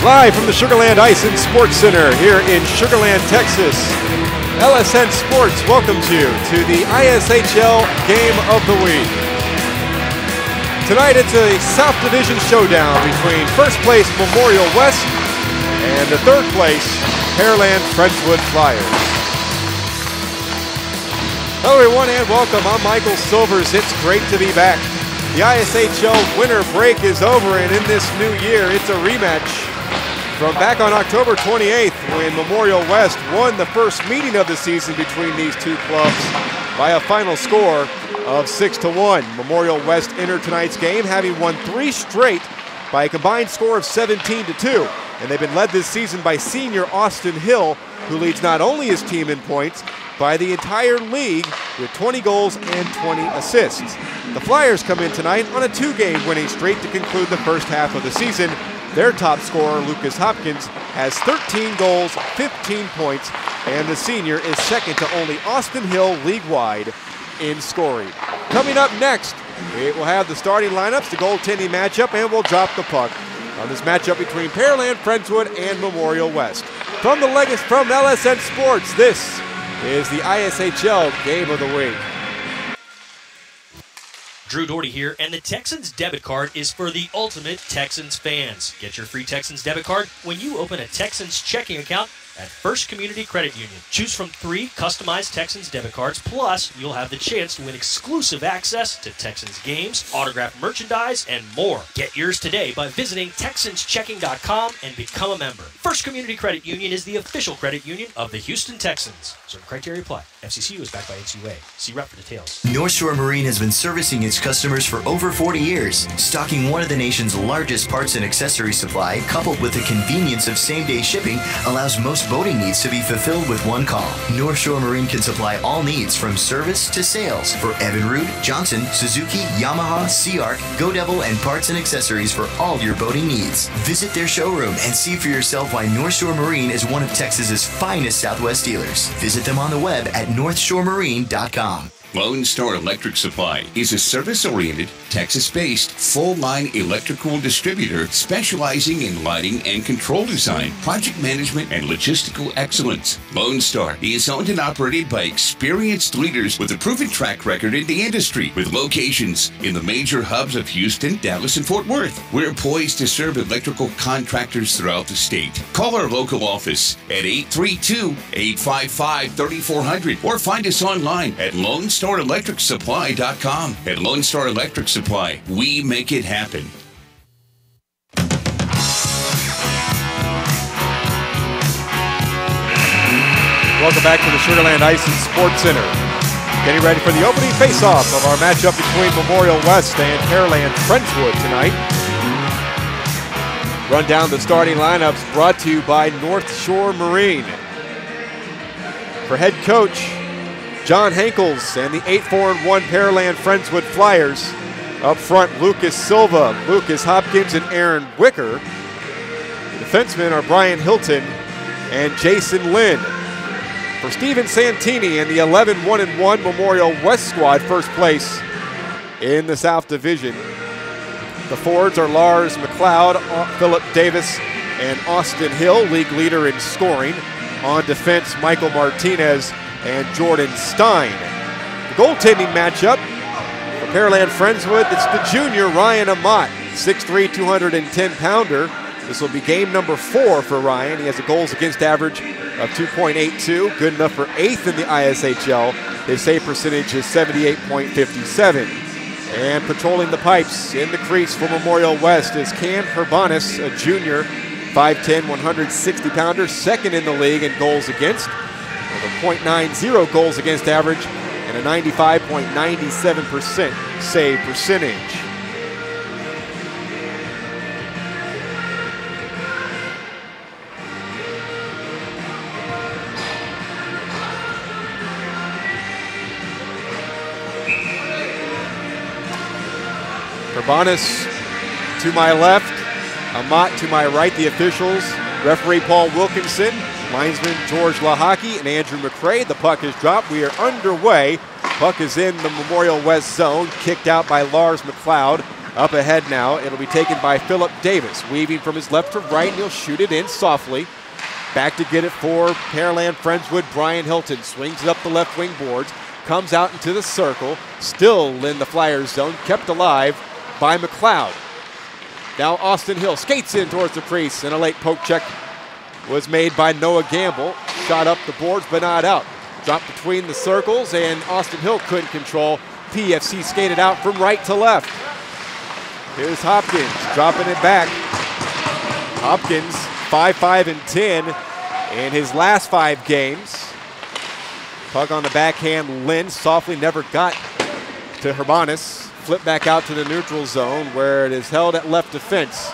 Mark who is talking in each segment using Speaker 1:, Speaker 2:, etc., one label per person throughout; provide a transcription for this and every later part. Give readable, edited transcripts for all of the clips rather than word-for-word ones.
Speaker 1: Live from the Sugarland Ice and Sports Center here in Sugarland, Texas, LSN Sports welcomes you to the ISHL Game of the Week. Tonight it's a South Division showdown between first place Memorial West and the third place Pearland Friendswood Flyers. Hello everyone and welcome. I'm Michael Silvers. It's great to be back. The ISHL winter break is over, and in this new year it's a rematch from back on October 28th when Memorial West won the first meeting of the season between these two clubs by a final score of 6-1. Memorial West entered tonight's game having won 3 straight by a combined score of 17-2. And they've been led this season by senior Austin Hill, who leads not only his team in points, by the entire league with 20 goals and 20 assists. The Flyers come in tonight on a 2-game winning streak to conclude the first half of the season. Their top scorer, Lucas Hopkins, has 13 goals, 15 points, and the senior is second to only Austin Hill league-wide in scoring. Coming up next, it will have the starting lineups, the goaltending matchup, and we'll drop the puck on this matchup between Pearland, Friendswood, and Memorial West. From LSN Sports, this is the ISHL Game of the Week.
Speaker 2: Drew Doherty here, and the Texans debit card is for the ultimate Texans fans. Get your free Texans debit card when you open a Texans checking account at First Community Credit Union. Choose from 3 customized Texans debit cards, plus you'll have the chance to win exclusive access to Texans games, autographed merchandise, and more. Get yours today by visiting TexansChecking.com and become a member. First Community Credit Union is the official credit union of the Houston Texans. Certain criteria apply. FCCU is backed by NCUA. See rep for details.
Speaker 3: North Shore Marine has been servicing its customers for over 40 years, stocking one of the nation's largest parts and accessory supply, coupled with the convenience of same-day shipping, allows most boating needs to be fulfilled with one call. North Shore Marine can supply all needs from service to sales for Evinrude, Johnson, Suzuki, Yamaha, Sea-Ark, Go Devil, and parts and accessories for all your boating needs. Visit their showroom and see for yourself why North Shore Marine is one of Texas's finest Southwest dealers. Visit them on the web at northshoremarine.com.
Speaker 4: Lone Star Electric Supply is a service-oriented, Texas-based, full-line electrical distributor specializing in lighting and control design, project management, and logistical excellence. Lone Star is owned and operated by experienced leaders with a proven track record in the industry, with locations in the major hubs of Houston, Dallas, and Fort Worth. We're poised to serve electrical contractors throughout the state. Call our local office at 832-855-3400 or find us online at LoneStarElectricSupply.com. At Lone Star Electric Supply, we make it happen.
Speaker 1: Welcome back to the Sugarland Ice and Sports Center. Getting ready for the opening face-off of our matchup between Memorial West and Pearland Friendswood tonight. Run down the starting lineups brought to you by North Shore Marine. For head coach John Hankels and the 8-4-1 Pearland Friendswood Flyers. Up front, Lucas Silva, Lucas Hopkins, and Aaron Wicker. The defensemen are Brian Hilton and Jason Lynn. For Steven Santini and the 11-1-1 Memorial West squad, first place in the South Division. The forwards are Lars McLeod, Philip Davis, and Austin Hill, league leader in scoring. On defense, Michael Martinez and Jordan Stein. The goaltending matchup for Pearland Friendswood, it's the junior Ryan Amat, 6'3", 210-pounder. This will be game number 4 for Ryan. He has a goals against average of 2.82, good enough for 8th in the ISHL. His save percentage is 78.57. And patrolling the pipes in the crease for Memorial West is Cam Herbanis, a junior, 5'10", 160-pounder, second in the league in goals against, with a .90 goals against average and a 95.97% save percentage. Urbanus to my left, Amat to my right, the officials, referee Paul Wilkinson, linesman George Lahaki, and Andrew McCrae. The puck is dropped. We are underway. Puck is in the Memorial West zone, kicked out by Lars McLeod. Up ahead now, it'll be taken by Philip Davis, weaving from his left to right, and he'll shoot it in softly. Back to get it for Pearland Friendswood. Brian Hilton swings it up the left wing boards, comes out into the circle, still in the Flyers zone, kept alive by McLeod. Now Austin Hill skates in towards the crease, and a late poke check was made by Noah Gamble. Shot up the boards, but not out. Dropped between the circles, and Austin Hill couldn't control. PFC skated out from right to left. Here's Hopkins dropping it back. Hopkins 5-5-10 in his last 5 games. Puck on the backhand, Lynn softly never got to Herbanis. Flip back out to the neutral zone where it is held at left defense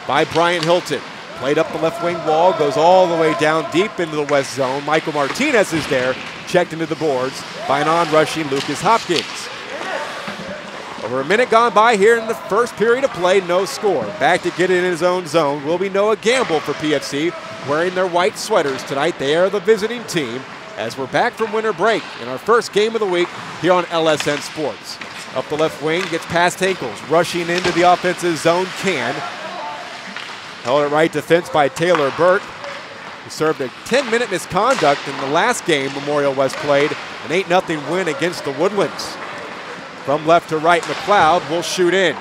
Speaker 1: by Brian Hilton. Played up the left wing wall, goes all the way down deep into the west zone. Michael Martinez is there, checked into the boards by an on-rushing Lucas Hopkins. Over a minute gone by here in the first period of play, no score. Back to get it in his own zone will be Noah Gamble for PFC, wearing their white sweaters tonight. They are the visiting team as we're back from winter break in our first game of the week here on LSN Sports. Up the left wing, gets past Hankles, rushing into the offensive zone, held it right defense by Taylor Burke, who served a 10-minute misconduct in the last game Memorial West played, an 8-0 win against the Woodlands. From left to right, McLeod will shoot in.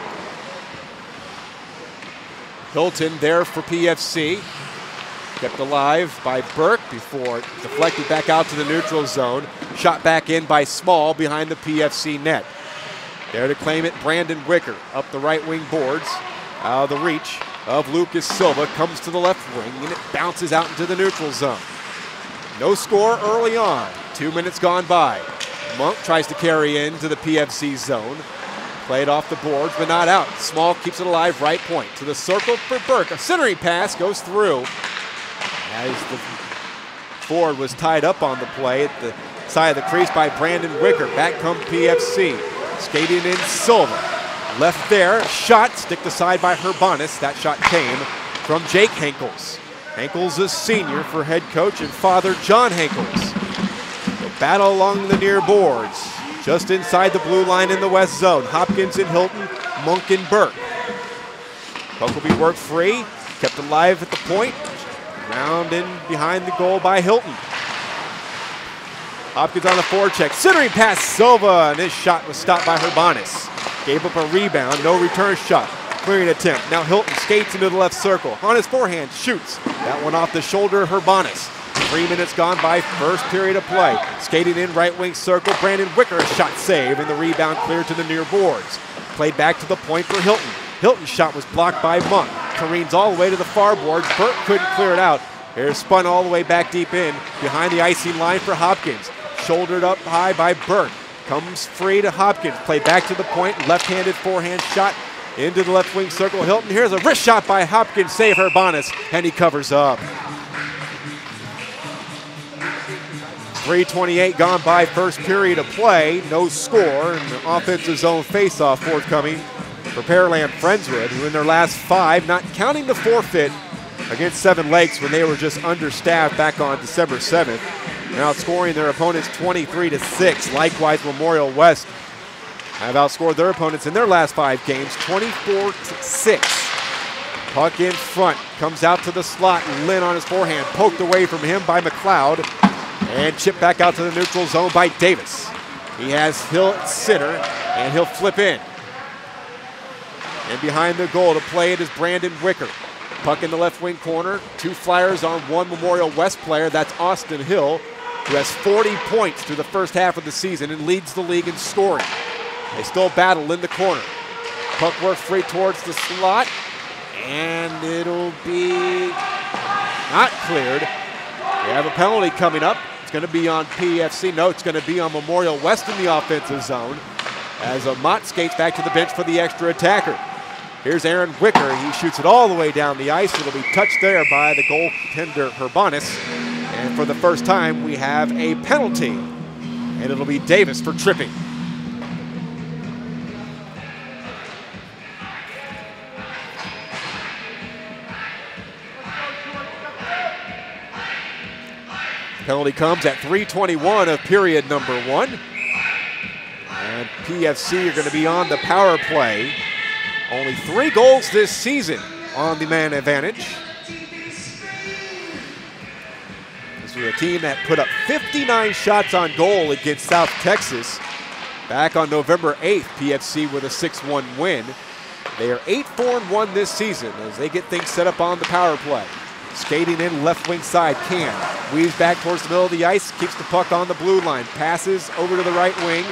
Speaker 1: Hilton there for PFC. Kept alive by Burke before deflected back out to the neutral zone. Shot back in by Small behind the PFC net. There to claim it, Brandon Wicker up the right wing boards. Out of the reach of Lucas Silva, comes to the left wing, and it bounces out into the neutral zone. No score early on. 2 minutes gone by. Monk tries to carry into the PFC zone. Played off the boards, but not out. Small keeps it alive, right point. To the circle for Burke. A centering pass goes through as the forward was tied up on the play at the side of the crease by Brandon Wicker. Back come PFC. Skating in Silva. Left there, shot, sticked aside by Herbanis. That shot came from Jake Hankles. Hankles is senior for head coach and father John Hankles. Battle along the near boards, just inside the blue line in the west zone. Hopkins and Hilton, Monk and Burke. Puck will be worked free, kept alive at the point. Round in behind the goal by Hilton. Hopkins on the forecheck, centering pass Silva, and his shot was stopped by Herbanis. Gave up a rebound, no return shot. Clearing attempt. Now Hilton skates into the left circle. On his forehand, shoots. That one off the shoulder of Herbanis. 3 minutes gone by, first period of play. Skating in right wing circle, Brandon Wicker, a shot save, and the rebound cleared to the near boards. Played back to the point for Hilton. Hilton's shot was blocked by Monk. Careens all the way to the far boards. Burke couldn't clear it out. Here's spun all the way back deep in, behind the icing line for Hopkins. Shouldered up high by Burke. Comes free to Hopkins. Played back to the point, left-handed forehand shot into the left wing circle. Hilton, here's a wrist shot by Hopkins, save Herbanis, and he covers up. 3:28 gone by, first period of play, no score, and the offensive zone faceoff forthcoming for Pearland Friendswood, who in their last 5, not counting the forfeit against Seven Lakes when they were just understaffed back on December 7th, and outscoring their opponents 23-6. Likewise, Memorial West have outscored their opponents in their last 5 games 24-6. Puck in front, comes out to the slot, Lynn on his forehand, poked away from him by McLeod. And chipped back out to the neutral zone by Davis. He has Hill at center, and he'll flip in. And behind the goal to play it is Brandon Wicker. Puck in the left wing corner. 2 Flyers on 1 Memorial West player. That's Austin Hill, who has 40 points through the first half of the season and leads the league in scoring. They still battle in the corner. Puck works free towards the slot, and it'll be not cleared. We have a penalty coming up. It's going to be on PFC. No, it's going to be on Memorial West in the offensive zone as Mott skates back to the bench for the extra attacker. Here's Aaron Wicker. He shoots it all the way down the ice. It'll be touched there by the goaltender Herbanis. And for the first time, we have a penalty. And it'll be Davis for tripping. Penalty comes at 3:21 of period number 1. And And PFC are going to be on the power play. Only 3 goals this season on the man advantage. This was a team that put up 59 shots on goal against South Texas back on November 8th. PFC with a 6-1 win. They are 8-4-1 this season as they get things set up on the power play. Skating in left wing side, Can weaves back towards the middle of the ice, keeps the puck on the blue line, passes over to the right wing.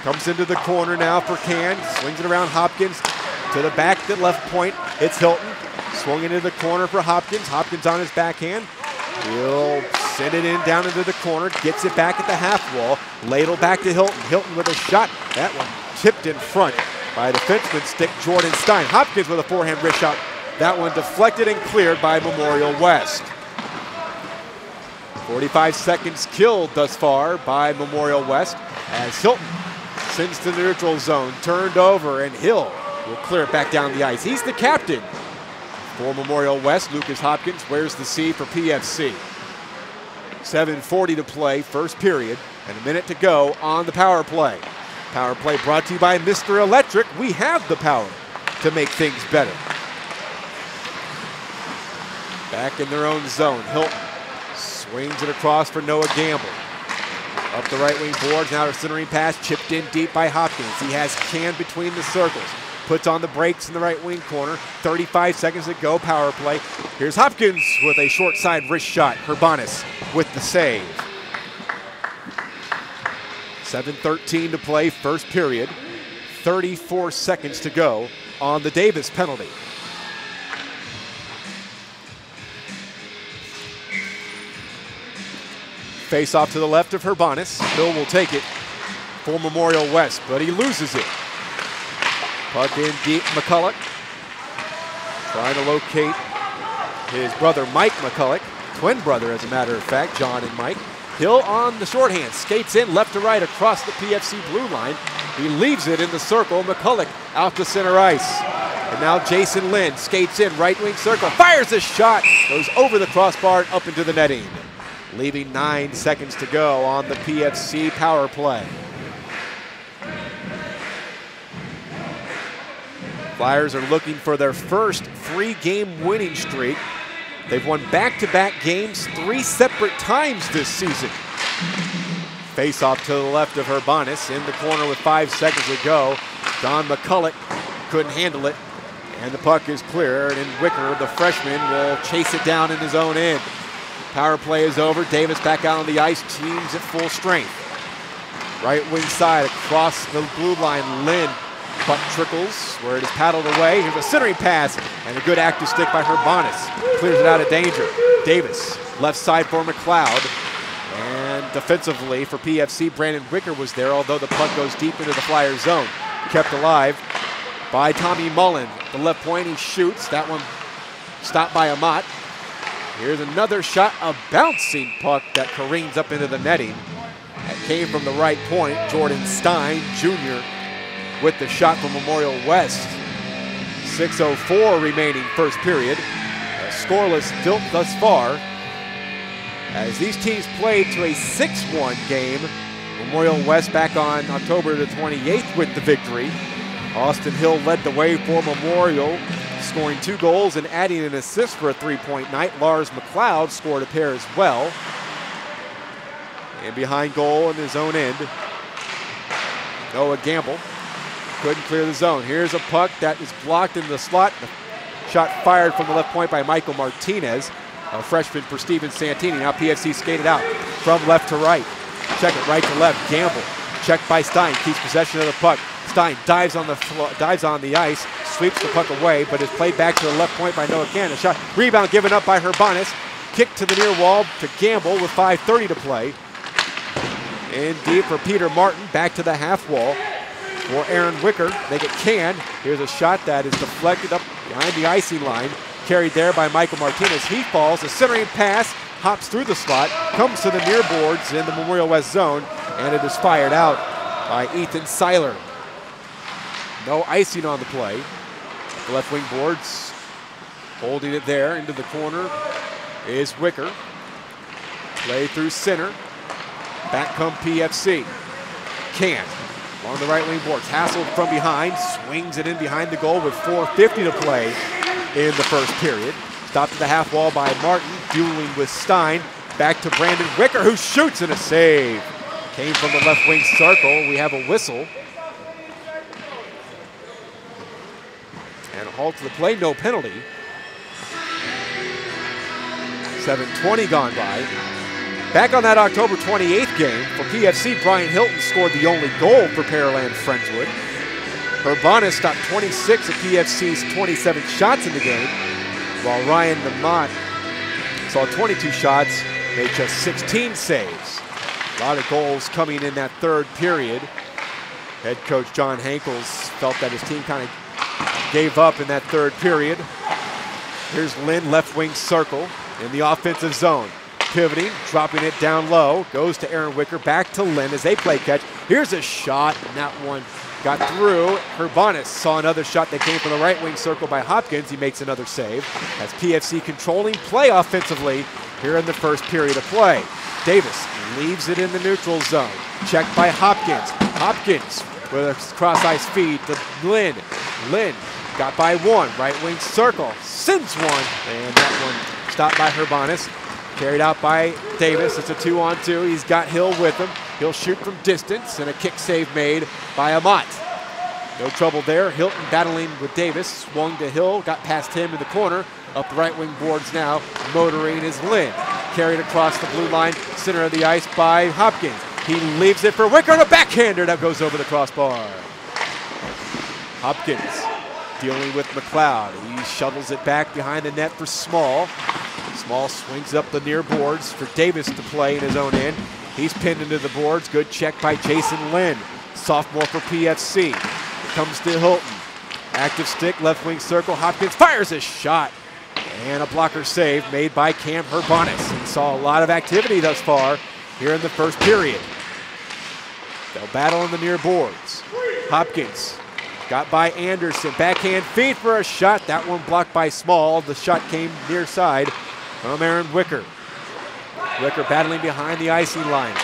Speaker 1: Comes into the corner now for Can, swings it around Hopkins to the back, the left point. It's Hilton, swung into the corner for Hopkins. Hopkins on his backhand. He'll send it in down into the corner, gets it back at the half wall. Ladle back to Hilton. Hilton with a shot. That one tipped in front by defenseman stick Jordan Stein. Hopkins with a forehand wrist shot. That one deflected and cleared by Memorial West. 45 seconds killed thus far by Memorial West as Hilton sends to the neutral zone, turned over, and Hill will clear it back down the ice. He's the captain for Memorial West. Lucas Hopkins wears the C for PFC. 7:40 to play, first period, and a minute to go on the power play. Power play brought to you by Mr. Electric. We have the power to make things better. Back in their own zone, Hilton swings it across for Noah Gamble. Up the right wing boards, now a centering pass, chipped in deep by Hopkins. He has Can between the circles. Puts on the brakes in the right wing corner. 35 seconds to go, power play. Here's Hopkins with a short side wrist shot. Herbanis with the save. 7:13 to play, first period. 34 seconds to go on the Davis penalty. Face off to the left of Herbanis. Hill will take it for Memorial West, but he loses it. Puck in deep, McCulloch trying to locate his brother Mike McCulloch, twin brother as a matter of fact, John and Mike. Hill on the shorthand, skates in left to right across the PFC blue line. He leaves it in the circle, McCulloch out to center ice. And now Jason Lynn skates in right wing circle, fires a shot, goes over the crossbar and up into the netting. Leaving 9 seconds to go on the PFC power play. Flyers are looking for their first 3-game winning streak. They've won back-to-back games 3 separate times this season. Face off to the left of Herbanis in the corner with 5 seconds to go. Don McCulloch couldn't handle it, and the puck is cleared, and Wicker, the freshman, will chase it down in his own end. Power play is over. Davis back out on the ice, teams at full strength. Right wing side across the blue line, Lynn. Puck trickles where it is paddled away. Here's a centering pass and a good active stick by Herbanis. Clears it out of danger. Davis, left side for McLeod. And defensively for PFC, Brandon Wicker was there, although the puck goes deep into the Flyers zone. Kept alive by Tommy Mullen. The left point, he shoots. That one stopped by Amat. Here's another shot, a bouncing puck that careens up into the netting. That came from the right point. Jordan Stein, Jr., with the shot from Memorial West. 6:04 remaining first period. A scoreless tilt thus far. As these teams played to a 6-1 game. Memorial West back on October the 28th with the victory. Austin Hill led the way for Memorial, scoring 2 goals and adding an assist for a 3-point night. Lars McLeod scored a pair as well. And behind goal in his own end, Noah Gamble couldn't clear the zone. Here's a puck that is blocked in the slot. The shot fired from the left point by Michael Martinez, a freshman for Steven Santini. Now PFC skated out from left to right. Check it right to left. Gamble checked by Stein, keeps possession of the puck. Stein dives on the ice, sweeps the puck away, but is played back to the left point by Noah Cannon. Shot, rebound given up by Herbanis. Kick to the near wall to Gamble with 5:30 to play. In deep for Peter Martin, back to the half wall for Aaron Wicker. They get Can. Here's a shot that is deflected up behind the icing line, carried there by Michael Martinez. He falls, a centering pass, hops through the slot, comes to the near boards in the Memorial West zone, and it is fired out by Ethan Seiler. No icing on the play. The left wing boards, holding it there into the corner is Wicker. Play through center. Back come PFC. Can. Along the right wing boards, hassled from behind, swings it in behind the goal with 4:50 to play in the first period. Stopped at the half wall by Martin, dueling with Stein. Back to Brandon Wicker, who shoots and a save. Came from the left wing circle. We have a whistle. And a halt to the play, no penalty. 7:20 gone by. Back on that October 28th game, for PFC, Brian Hilton scored the only goal for Pearland Friendswood. Urbanus stopped 26 of PFC's 27 shots in the game, while Ryan Lamont saw 22 shots, made just 16 saves. A lot of goals coming in that third period. Head coach John Hankels felt that his team kind of gave up in that third period. Here's Lynn, left wing circle in the offensive zone. Pivoting, dropping it down low, goes to Aaron Wicker, back to Lynn as they play catch. Here's a shot, and that one got through. Urbanus saw another shot that came from the right wing circle by Hopkins. He makes another save as PFC controlling play offensively here in the first period of play. Davis leaves it in the neutral zone. Checked by Hopkins. Hopkins with a cross-ice feed to Lynn. Lynn got by one, right wing circle, sends one, and that one stopped by Urbanus. Carried out by Davis. It's a 2-on-2. He's got Hill with him. He'll shoot from distance, and a kick save made by Amat. No trouble there. Hilton battling with Davis. Swung to Hill, got past him in the corner. Up the right wing boards now. Motoring is Lynn. Carried across the blue line, center of the ice by Hopkins. He leaves it for Wicker, and a backhander that goes over the crossbar. Hopkins dealing with McLeod. He shovels it back behind the net for Small. Small swings up the near boards for Davis to play in his own end. He's pinned into the boards. Good check by Jason Lynn, sophomore for PFC. It comes to Hilton. Active stick, left wing circle. Hopkins fires a shot. And a blocker save made by Cam Urbanus. He saw a lot of activity thus far here in the first period. They'll battle in the near boards. Hopkins got by Anderson. Backhand feed for a shot. That one blocked by Small. The shot came near side from Aaron Wicker. Wicker battling behind the icing line.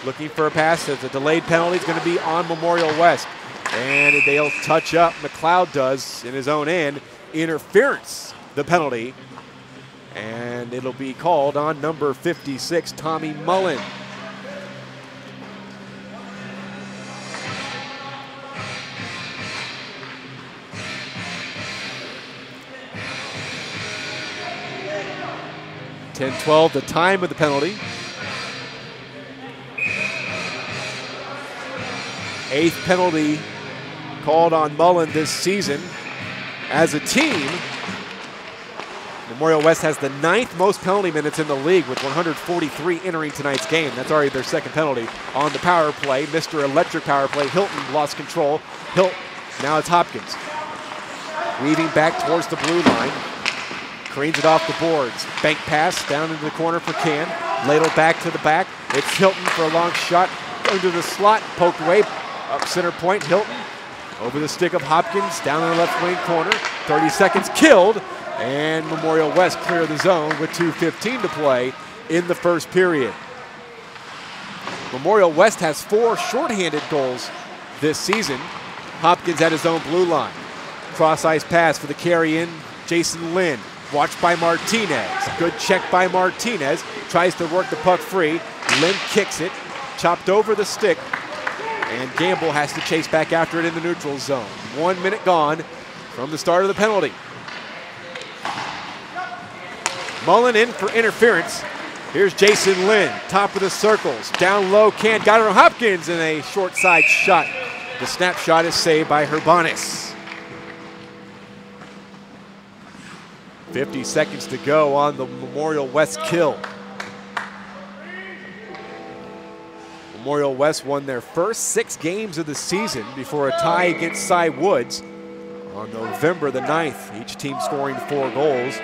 Speaker 1: Looking for a pass. There's a delayed penalty. It's going to be on Memorial West. And they'll touch up. McLeod does in his own end. Interference, the penalty. And it'll be called on number 56, Tommy Mullen. .10-12, the time of the penalty. 8th penalty called on Mullen this season. As a team, Memorial West has the 9th most penalty minutes in the league with 143 entering tonight's game. That's already their 2nd penalty. On the power play, Mr. Electric power play, Hilton lost control. Now it's Hopkins. Weaving back towards the blue line. Careens it off the boards. Bank pass down into the corner for Can. Ladle back to the back. It's Hilton for a long shot. Under the slot, poked away. Up center point, Hilton. Over the stick of Hopkins, down in the left wing corner. 30 seconds killed. And Memorial West clear the zone with 2:15 to play in the first period. Memorial West has 4 shorthanded goals this season. Hopkins at his own blue line. Cross ice pass for the carry in, Jason Lynn. Watched by Martinez. Good check by Martinez. Tries to work the puck free. Lynn kicks it. Chopped over the stick. And Gamble has to chase back after it in the neutral zone. 1 minute gone from the start of the penalty. Mullen in for interference. Here's Jason Lynn, top of the circles. Down low, Can got it on Hopkins in a short side shot. The snapshot is saved by Urbanus. 50 seconds to go on the Memorial West kill. Memorial West won their first 6 games of the season before a tie against Cy Woods on November the 9th, each team scoring 4 goals.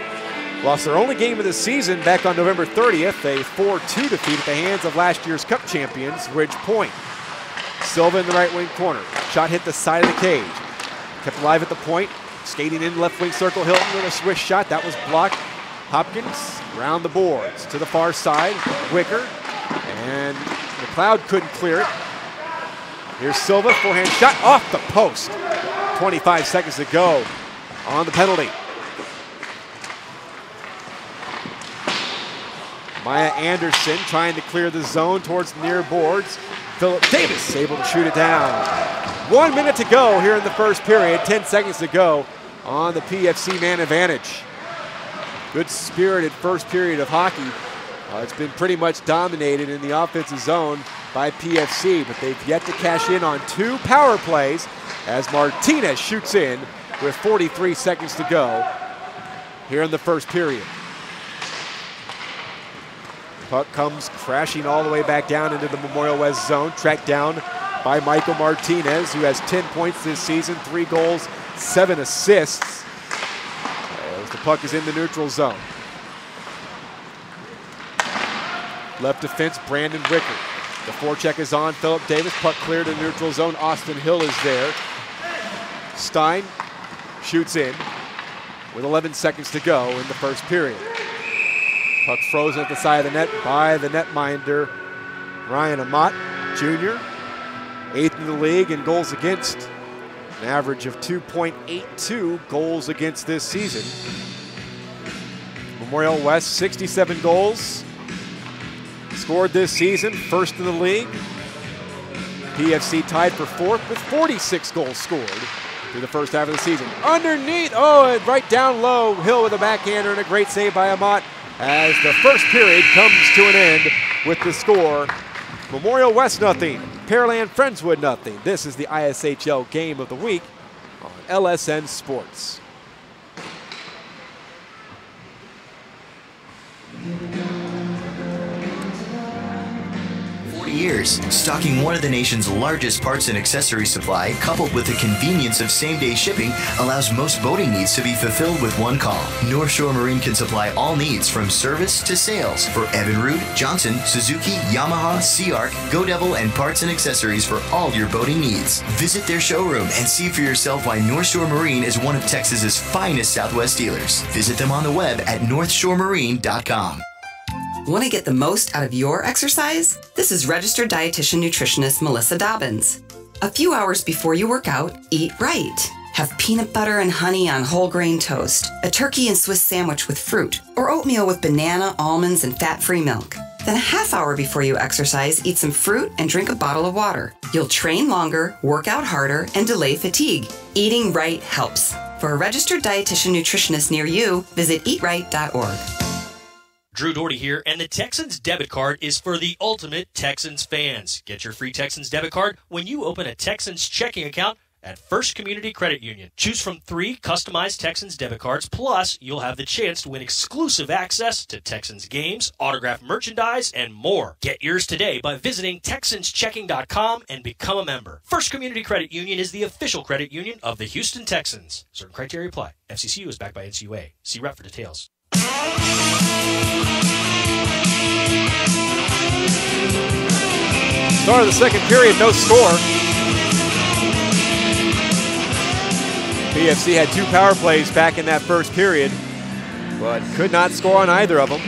Speaker 1: Lost their only game of the season back on November 30th, a 4-2 defeat at the hands of last year's Cup champions, Ridge Point. Silva in the right wing corner. Shot hit the side of the cage. Kept alive at the point. Skating in left wing circle, Hilton with a swish shot. That was blocked. Hopkins around the boards to the far side. Wicker. And McLeod couldn't clear it. Here's Silva, forehand shot off the post. 25 seconds to go on the penalty. Maya Anderson trying to clear the zone towards near boards. Philip Davis able to shoot it down. 1 minute to go here in the first period, 10 seconds to go on the PFC man advantage. Good spirited first period of hockey. It's been pretty much dominated in the offensive zone by PFC, but they've yet to cash in on 2 power plays as Martinez shoots in with 43 seconds to go here in the first period. Puck comes crashing all the way back down into the Memorial West zone, tracked down by Michael Martinez, who has 10 points this season, 3 goals, 7 assists. As the puck is in the neutral zone. Left defense, Brandon Wicker. The forecheck is on, Philip Davis, puck cleared in neutral zone, Austin Hill is there. Stein shoots in with 11 seconds to go in the first period. Puck frozen at the side of the net by the netminder, Ryan Amat Jr. 8th in the league in goals against, an average of 2.82 goals against this season. Memorial West, 67 goals scored this season, 1st in the league. PFC tied for 4th with 46 goals scored through the first half of the season. Underneath, right down low, Hill with a backhander and a great save by Amat as the first period comes to an end with the score. Memorial West nothing, Pearland Friendswood nothing. This is the ISHL game of the week on LSN Sports.
Speaker 3: Years, stocking one of the nation's largest parts and accessory supply, coupled with the convenience of same-day shipping, allows most boating needs to be fulfilled with one call. North Shore Marine can supply all needs from service to sales for Evinrude, Johnson, Suzuki, Yamaha, Sea-Ark, Go Devil, and parts and accessories for all your boating needs. Visit their showroom and see for yourself why North Shore Marine is one of Texas's finest Southwest dealers. Visit them on the web at northshoremarine.com.
Speaker 5: Want to get the most out of your exercise? This is registered dietitian nutritionist Melissa Dobbins. A few hours before you work out, eat right. Have peanut butter and honey on whole grain toast, a turkey and Swiss sandwich with fruit, or oatmeal with banana, almonds, and fat-free milk. Then a half hour before you exercise, eat some fruit and drink a bottle of water. You'll train longer, work out harder, and delay fatigue. Eating right helps. For a registered dietitian nutritionist near you, visit eatright.org.
Speaker 2: Drew Doherty here, and the Texans debit card is for the ultimate Texans fans. Get your free Texans debit card when you open a Texans checking account at First Community Credit Union. Choose from 3 customized Texans debit cards, plus you'll have the chance to win exclusive access to Texans games, autographed merchandise, and more. Get yours today by visiting TexansChecking.com and become a member. First Community Credit Union is the official credit union of the Houston Texans. Certain criteria apply. FCCU is backed by NCUA. See rep for details.
Speaker 1: Start of the second period, no score. PFC had 2 power plays back in that first period, but could not score on either of them.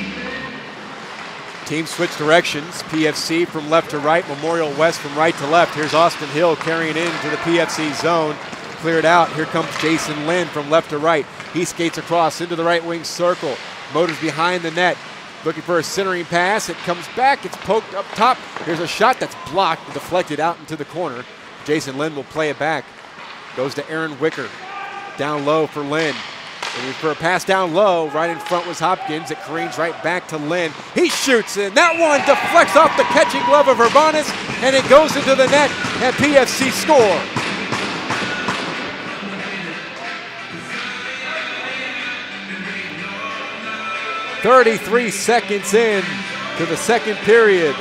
Speaker 1: Teams switched directions. PFC from left to right, Memorial West from right to left. Here's Austin Hill carrying into the PFC zone. Cleared out. Here comes Jason Lynn from left to right. He skates across into the right wing circle. Motors behind the net. Looking for a centering pass. It comes back. It's poked up top. Here's a shot that's blocked and deflected out into the corner. Jason Lynn will play it back. Goes to Aaron Wicker. Down low for Lynn. And for a pass down low, right in front was Hopkins. It careens right back to Lynn. He shoots in. That one deflects off the catching glove of Urbanus, and it goes into the net, and PFC score. .33 seconds in to the second period,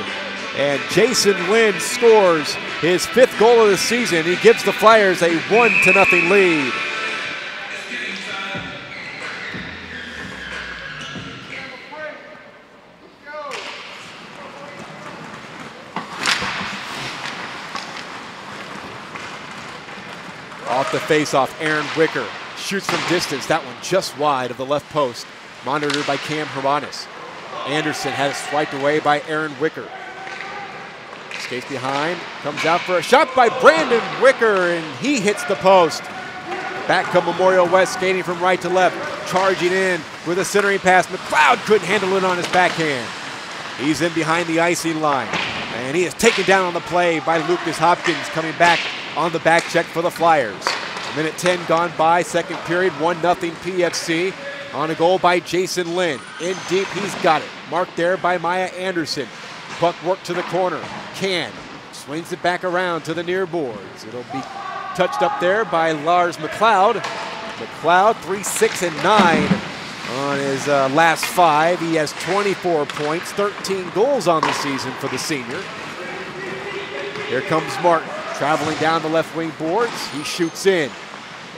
Speaker 1: and Jason Lynn scores his 5th goal of the season. He gives the Flyers a 1-0 lead. Off the face-off, Aaron Wicker shoots from distance. That one just wide of the left post. Monitored by Cam Hermanis. Anderson had it swiped away by Aaron Wicker. skates behind, comes out for a shot by Brandon Wicker, and he hits the post. Back come Memorial West, skating from right to left, charging in with a centering pass. McLeod couldn't handle it on his backhand. He's in behind the icing line, and he is taken down on the play by Lucas Hopkins, coming back on the back check for the Flyers. A minute 10 gone by, second period, 1-0 PFC. On a goal by Jason Lynn. In deep, he's got it. Marked there by Maya Anderson. Puck worked to the corner. Can swings it back around to the near boards. It'll be touched up there by Lars McLeod. McLeod 3, 6, and 9 on his last 5. He has 24 points, 13 goals on the season for the senior. Here comes Martin, traveling down the left wing boards. He shoots in.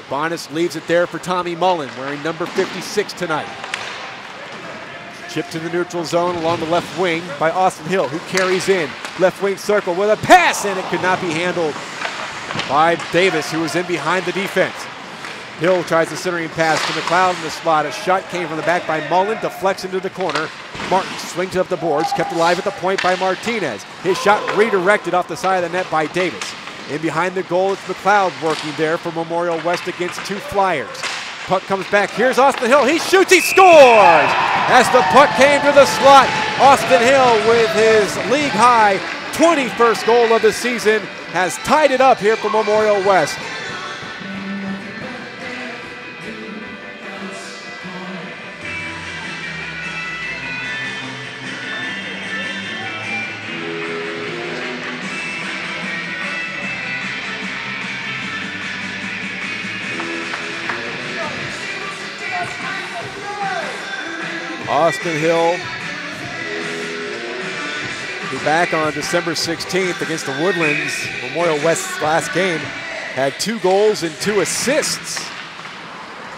Speaker 1: Bonas leaves it there for Tommy Mullen, wearing number 56 tonight. Chipped to the neutral zone along the left wing by Austin Hill, who carries in. Left wing circle with a pass, and it could not be handled by Davis, who was in behind the defense. Hill tries the centering pass to McLeod in the slot. A shot came from the back by Mullen, deflects into the corner. Martin swings it up the boards, kept alive at the point by Martinez. His shot redirected off the side of the net by Davis. In behind the goal, it's McLeod working there for Memorial West against 2 Flyers. Puck comes back. Here's Austin Hill. He shoots. He scores! As the puck came to the slot, Austin Hill with his league-high 21st goal of the season has tied it up here for Memorial West. Austin Hill, who back on December 16th against the Woodlands, Memorial West's last game, had 2 goals and 2 assists.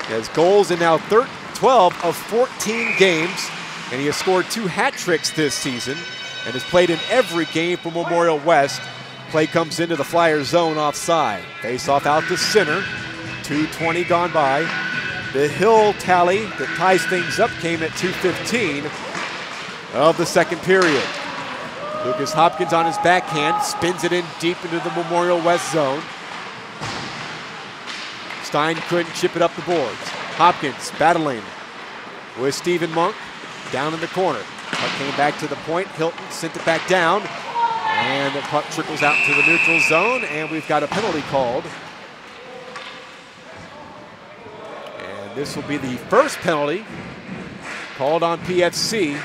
Speaker 1: He has goals in now 12 of 14 games, and he has scored 2 hat tricks this season and has played in every game for Memorial West. Play comes into the Flyers zone offside. Face off out to center, 2:20 gone by. The Hill tally that ties things up came at 2:15 of the second period. Lucas Hopkins on his backhand, spins it in deep into the Memorial West zone. Stein couldn't chip it up the boards. Hopkins battling with Stephen Monk down in the corner. Puck came back to the point. Hilton sent it back down, and the puck trickles out into the neutral zone, and we've got a penalty called. This will be the first penalty called on PFC,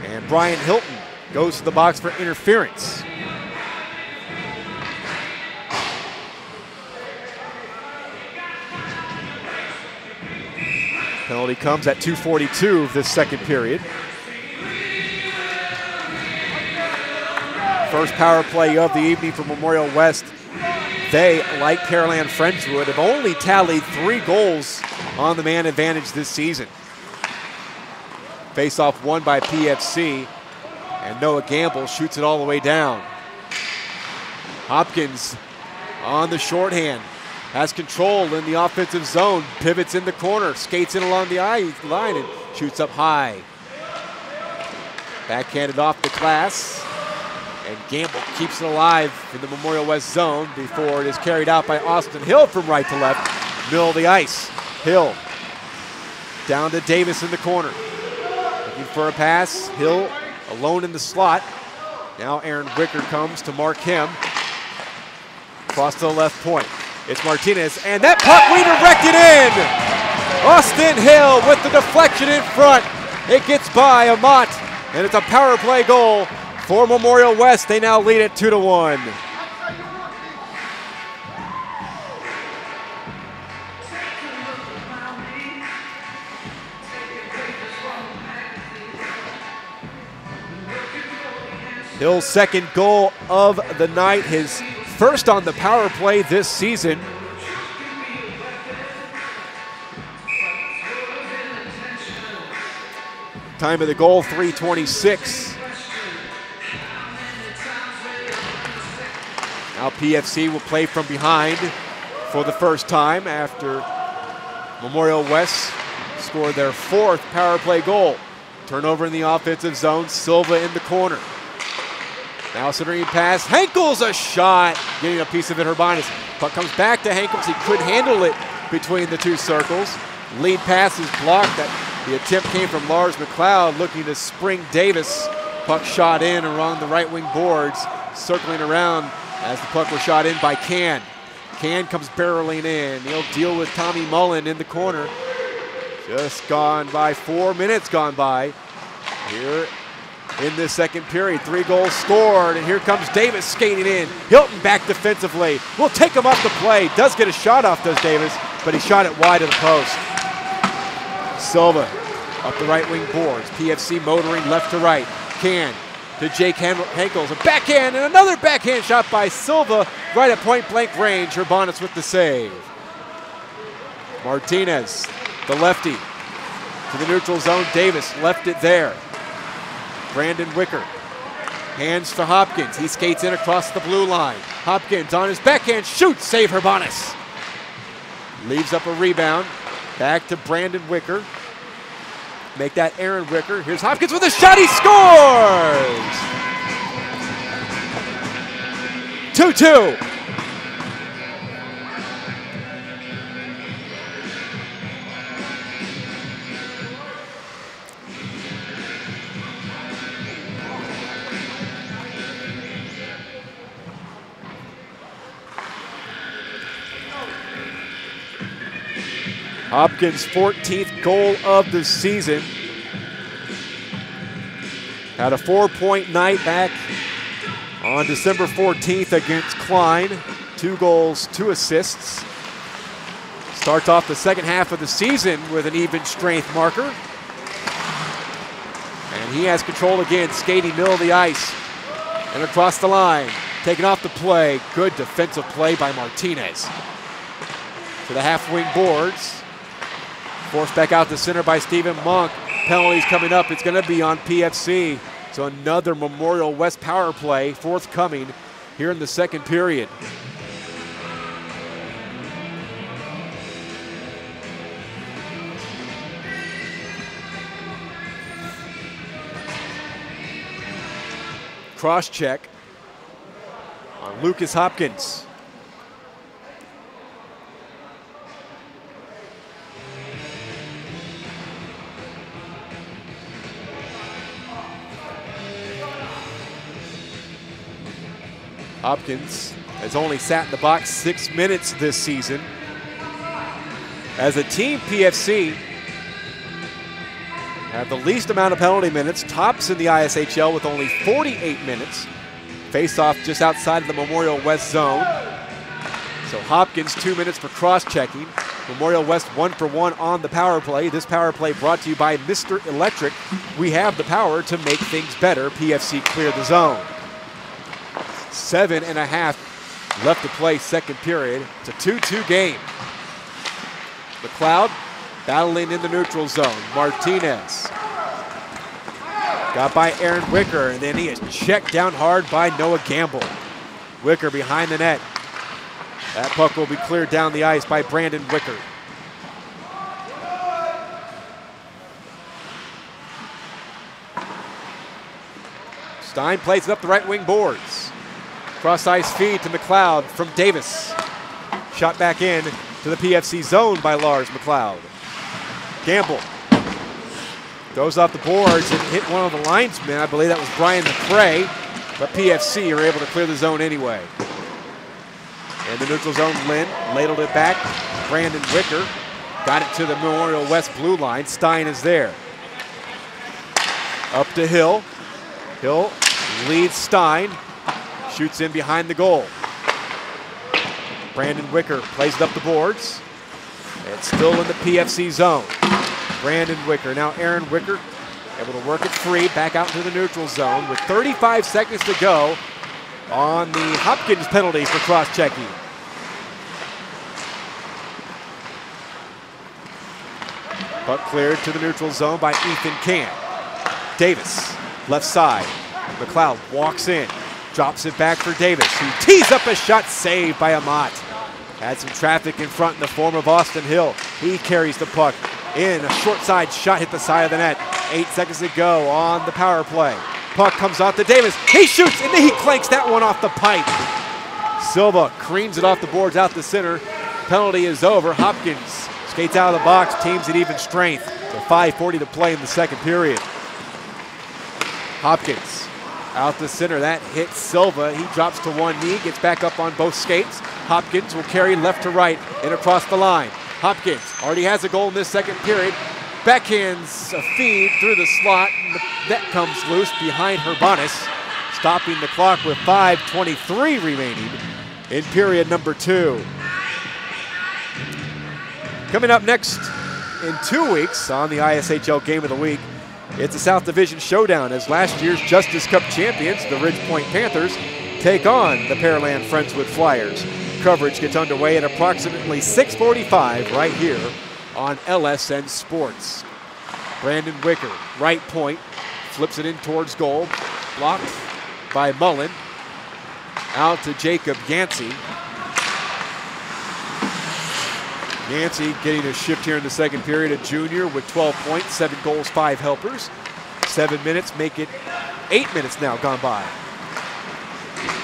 Speaker 1: and Brian Hilton goes to the box for interference. Penalty comes at 2:42 of this second period. First power play of the evening for Memorial West. They, like Pearland Friendswood, have only tallied 3 goals on the man advantage this season. Face-off won by PFC, and Noah Gamble shoots it all the way down. Hopkins on the shorthand, has control in the offensive zone, pivots in the corner, skates in along the line and shoots up high. Backhanded off the glass, and Gamble keeps it alive in the Memorial West zone before it is carried out by Austin Hill from right to left, middle of the ice. Hill down to Davis in the corner. Looking for a pass. Hill alone in the slot. Now Aaron Wicker comes to mark him. Cross to the left point. It's Martinez, and that puck redirected in! Austin Hill with the deflection in front. It gets by Amat, and it's a power play goal for Memorial West. They now lead it 2-1. Hill's second goal of the night, his first on the power play this season. Time of the goal, 3:26. Now PFC will play from behind for the first time after Memorial West scored their 4th power play goal. Turnover in the offensive zone, Silva in the corner. Now centering pass. Hankels a shot. Getting a piece of it, Herbanus. Puck comes back to Hankels. He couldn't handle it between the two circles. Lead pass is blocked. The attempt came from Lars McLeod looking to spring Davis. Puck shot in along the right wing boards. Circling around as the puck was shot in by Can. Can comes barreling in. He'll deal with Tommy Mullen in the corner. Just gone by 4 minutes gone by here in this second period. 3 goals scored, and here comes Davis skating in. Hilton back defensively. Will take him off the play. Does get a shot off, does Davis, but he shot it wide of the post. Silva up the right wing boards. PFC motoring left to right. Can to Jake Hankels. A backhand and another backhand shot by Silva right at point blank range. Herbanus with the save. Martinez, the lefty, to the neutral zone. Davis left it there. Brandon Wicker hands to Hopkins. He skates in across the blue line. Hopkins on his backhand shoots. Save Herbanus. Leaves up a rebound. Back to Brandon Wicker. Make that Aaron Wicker. Here's Hopkins with a shot. He scores! 2-2. Hopkins' 14th goal of the season. Had a 4-point night back on December 14th against Klein. 2 goals, 2 assists. Starts off the second half of the season with an even strength marker. And he has control again, skating middle of the ice and across the line. Taking off the play. Good defensive play by Martinez. To the half wing boards. Forced back out to center by Stephen Monk. Penalties coming up. It's going to be on PFC. So another Memorial West power play forthcoming here in the second period. Cross check on Lucas Hopkins. Hopkins has only sat in the box 6 minutes this season. As a team, PFC have the least amount of penalty minutes, tops in the ISHL with only 48 minutes. Face off just outside of the Memorial West zone. So Hopkins 2 minutes for cross-checking. Memorial West 1 for 1 on the power play. This power play brought to you by Mr. Electric. We have the power to make things better. PFC clear the zone. 7.5 left to play second period. It's a 2-2 game. McLeod battling in the neutral zone. Martinez got by Aaron Wicker, and then he is checked down hard by Noah Gamble. Wicker behind the net. That puck will be cleared down the ice by Brandon Wicker. Stein plays it up the right wing boards. Cross ice feed to McLeod from Davis. Shot back in to the PFC zone by Lars McLeod. Gamble goes off the boards and hit one of the linesmen. I believe that was Brian McCray, but PFC are able to clear the zone anyway. In the neutral zone, Lynn ladled it back. Brandon Wicker got it to the Memorial West blue line. Stein is there. Up to Hill. Hill leads Stein. Shoots in behind the goal. Brandon Wicker plays it up the boards. It's still in the PFC zone. Brandon Wicker, now Aaron Wicker, able to work it free, back out into the neutral zone with 35 seconds to go on the Hopkins penalty for cross-checking. Puck cleared to the neutral zone by Ethan Can. Davis, left side. McLeod walks in. Drops it back for Davis, who tees up a shot saved by Amat. Had some traffic in front in the form of Austin Hill. He carries the puck in. A short side shot hit the side of the net. 8 seconds to go on the power play. puck comes out to Davis. He shoots, and then he clanks that one off the pipe. Silva creams it off the boards out the center. Penalty is over. Hopkins skates out of the box, teams at even strength. So 5:40 to play in the second period. Hopkins out the center. That hits Silva. He drops to one knee, gets back up on both skates. Hopkins will carry left to right and across the line. Hopkins already has a goal in this second period. Backhands a feed through the slot, and the net comes loose behind Herbanis, stopping the clock with 5:23 remaining in period number 2. Coming up next in 2 weeks on the ISHL Game of the Week, it's a South Division showdown as last year's Justice Cup champions, the Ridge Point Panthers, take on the Pearland Friendswood Flyers. Coverage gets underway at approximately 6:45 right here on LSN Sports. Brandon Wicker, right point, flips it in towards goal, blocked by Mullen. Out to Jacob Yancey. Yancey getting a shift here in the second period, a junior with 12 points, 7 goals, 5 helpers. 7 minutes make it 8 minutes now gone by.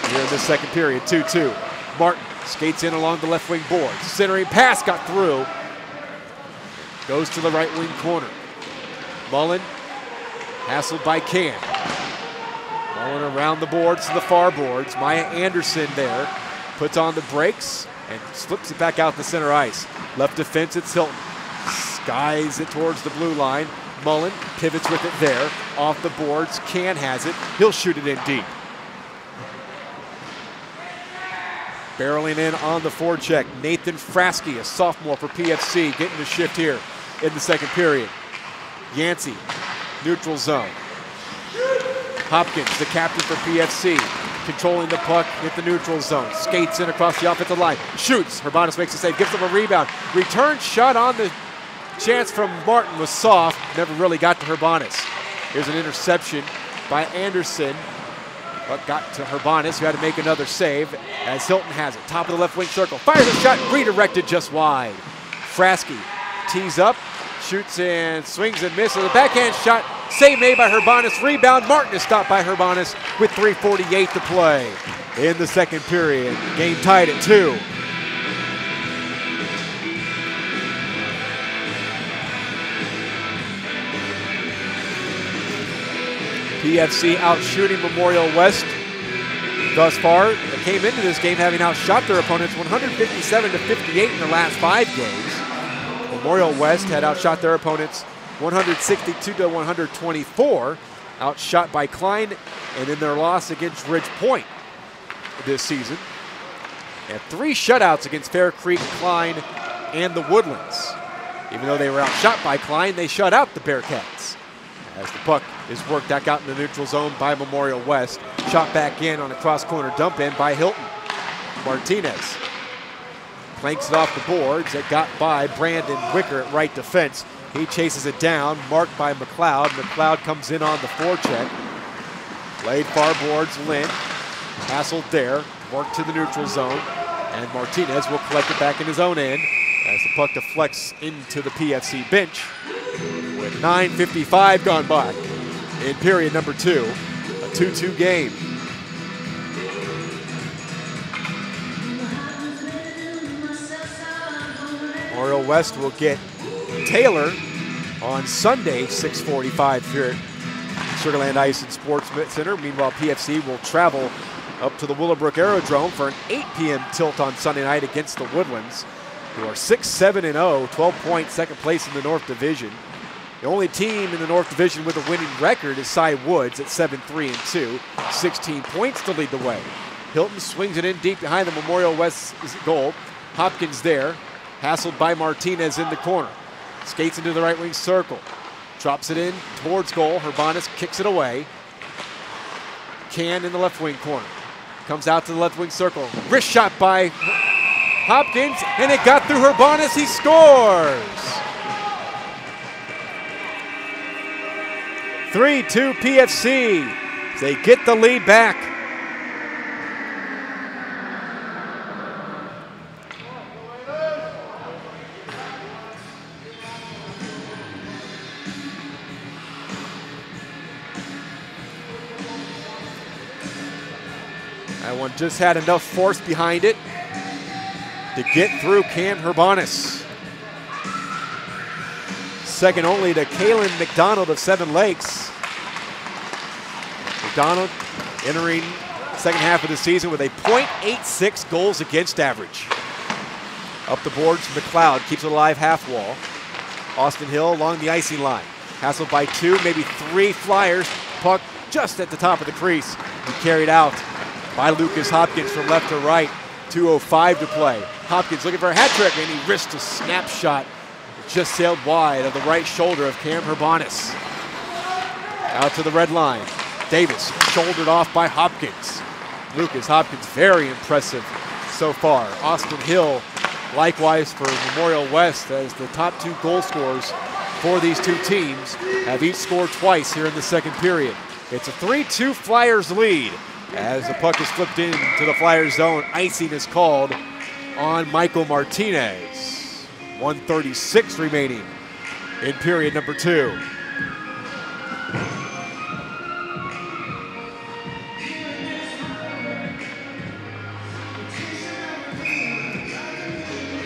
Speaker 1: Here in the second period, 2-2. Martin skates in along the left wing boards. Centering pass got through. Goes to the right wing corner. Mullen, hassled by Can. Mullen around the boards to the far boards. Maya Anderson there. Puts on the brakes and slips it back out the center ice. Left defense, it's Hilton. Skies it towards the blue line. Mullen pivots with it there. Off the boards, Can has it. He'll shoot it in deep. Barreling in on the forecheck, Nathan Frasky, a sophomore for PFC, getting the shift here in the second period. Yancey, neutral zone. Hopkins, the captain for PFC, controlling the puck at the neutral zone. Skates in across the offensive line, shoots. Herbanis makes a save, gives him a rebound. Return shot on the chance from Martin was soft, never really got to Herbanis. Here's an interception by Anderson, but got to Herbanis, who had to make another save as Hilton has it. Top of the left wing circle, fires a shot, redirected just wide. Frasky tees up, shoots and swings and misses. A backhand shot, save made by Herbanis. Rebound, Martin is stopped by Herbanis with 3:48 to play in the second period. Game tied at 2. PFC out shooting Memorial West thus far. They came into this game having outshot their opponents 157-58 in the last 5 games. Memorial West had outshot their opponents 162-124, outshot by Klein, and in their loss against Ridge Point this season. And 3 shutouts against Fair Creek, Klein, and the Woodlands. Even though they were outshot by Klein, they shut out the Bearcats. As the puck is worked back out in the neutral zone by Memorial West. Shot back in on a cross-corner dump in by Hilton. Martinez planks it off the boards. It got by Brandon Wicker at right defense. He chases it down, marked by McLeod. McLeod comes in on the forecheck. Played far boards, Lynn. Hassled there, worked to the neutral zone. And Martinez will collect it back in his own end as the puck deflects into the PFC bench. With 9:55 gone by in period number 2, a 2-2 game. Memorial West will get Taylor on Sunday, 6:45 here at Sugar Land Ice and Sports Center. Meanwhile, PFC will travel up to the Willowbrook Aerodrome for an 8 p.m. tilt on Sunday night against the Woodlands, who are 6-7-0, 12 points, second place in the North Division. The only team in the North Division with a winning record is Cy Woods at 7-3-2, 16 points to lead the way. Hilton swings it in deep behind the Memorial West goal. Hopkins there, hassled by Martinez in the corner. Skates into the right wing circle, drops it in towards goal. Herbanis kicks it away. Can in the left wing corner. Comes out to the left wing circle. Wrist shot by Hopkins, and it got through Herbanis. He scores! 3-2 PFC. They get the lead back. That one just had enough force behind it to get through Cam Herbanis. Second only to Kaylin McDonald of Seven Lakes. McDonald entering second half of the season with a .86 goals against average. Up the boards, McLeod keeps it alive half wall. Austin Hill along the icing line. Hassled by 2, maybe 3 Flyers. Puck just at the top of the crease. And carried out by Lucas Hopkins from left to right. 2:05 to play. Hopkins looking for a hat trick, and he risked a snapshot. It just sailed wide of the right shoulder of Cam Herbanis. Out to the red line. Davis shouldered off by Hopkins. Lucas Hopkins, very impressive so far. Austin Hill, likewise for Memorial West, as the top 2 goal scorers for these 2 teams have each scored twice here in the second period. It's a 3-2 Flyers lead as the puck is flipped into the Flyers zone. Icing is called on Michael Martinez. 1:36 remaining in period number 2.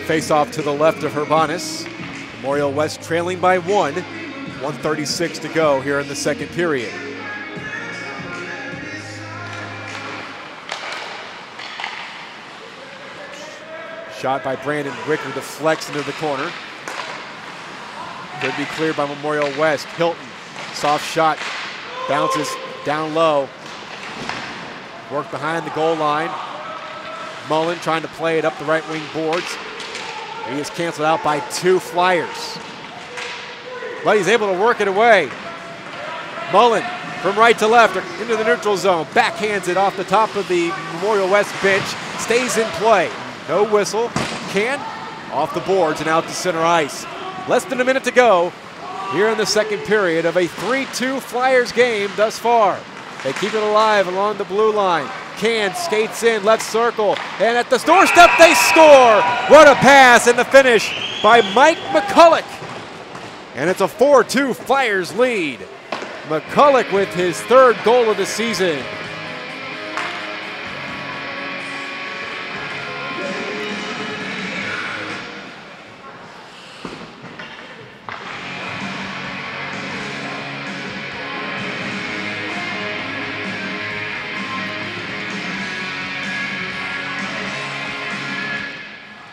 Speaker 1: Face off to the left of Herbanis. Memorial West trailing by 1. 1:36 to go here in the second period. Shot by Brandon Ricker deflects into the corner. Could be cleared by Memorial West. Hilton, soft shot, bounces down low. Work behind the goal line. Mullen trying to play it up the right wing boards. He is canceled out by 2 Flyers. But he's able to work it away. Mullen from right to left into the neutral zone. Backhands it off the top of the Memorial West bench. Stays in play. No whistle. Can off the boards and out to center ice. Less than a minute to go here in the second period of a 3-2 Flyers game thus far. They keep it alive along the blue line. Can skates in, left circle, and at the doorstep they score! What a pass and the finish by Mike McCulloch. And it's a 4-2 Flyers lead. McCulloch with his 3rd goal of the season.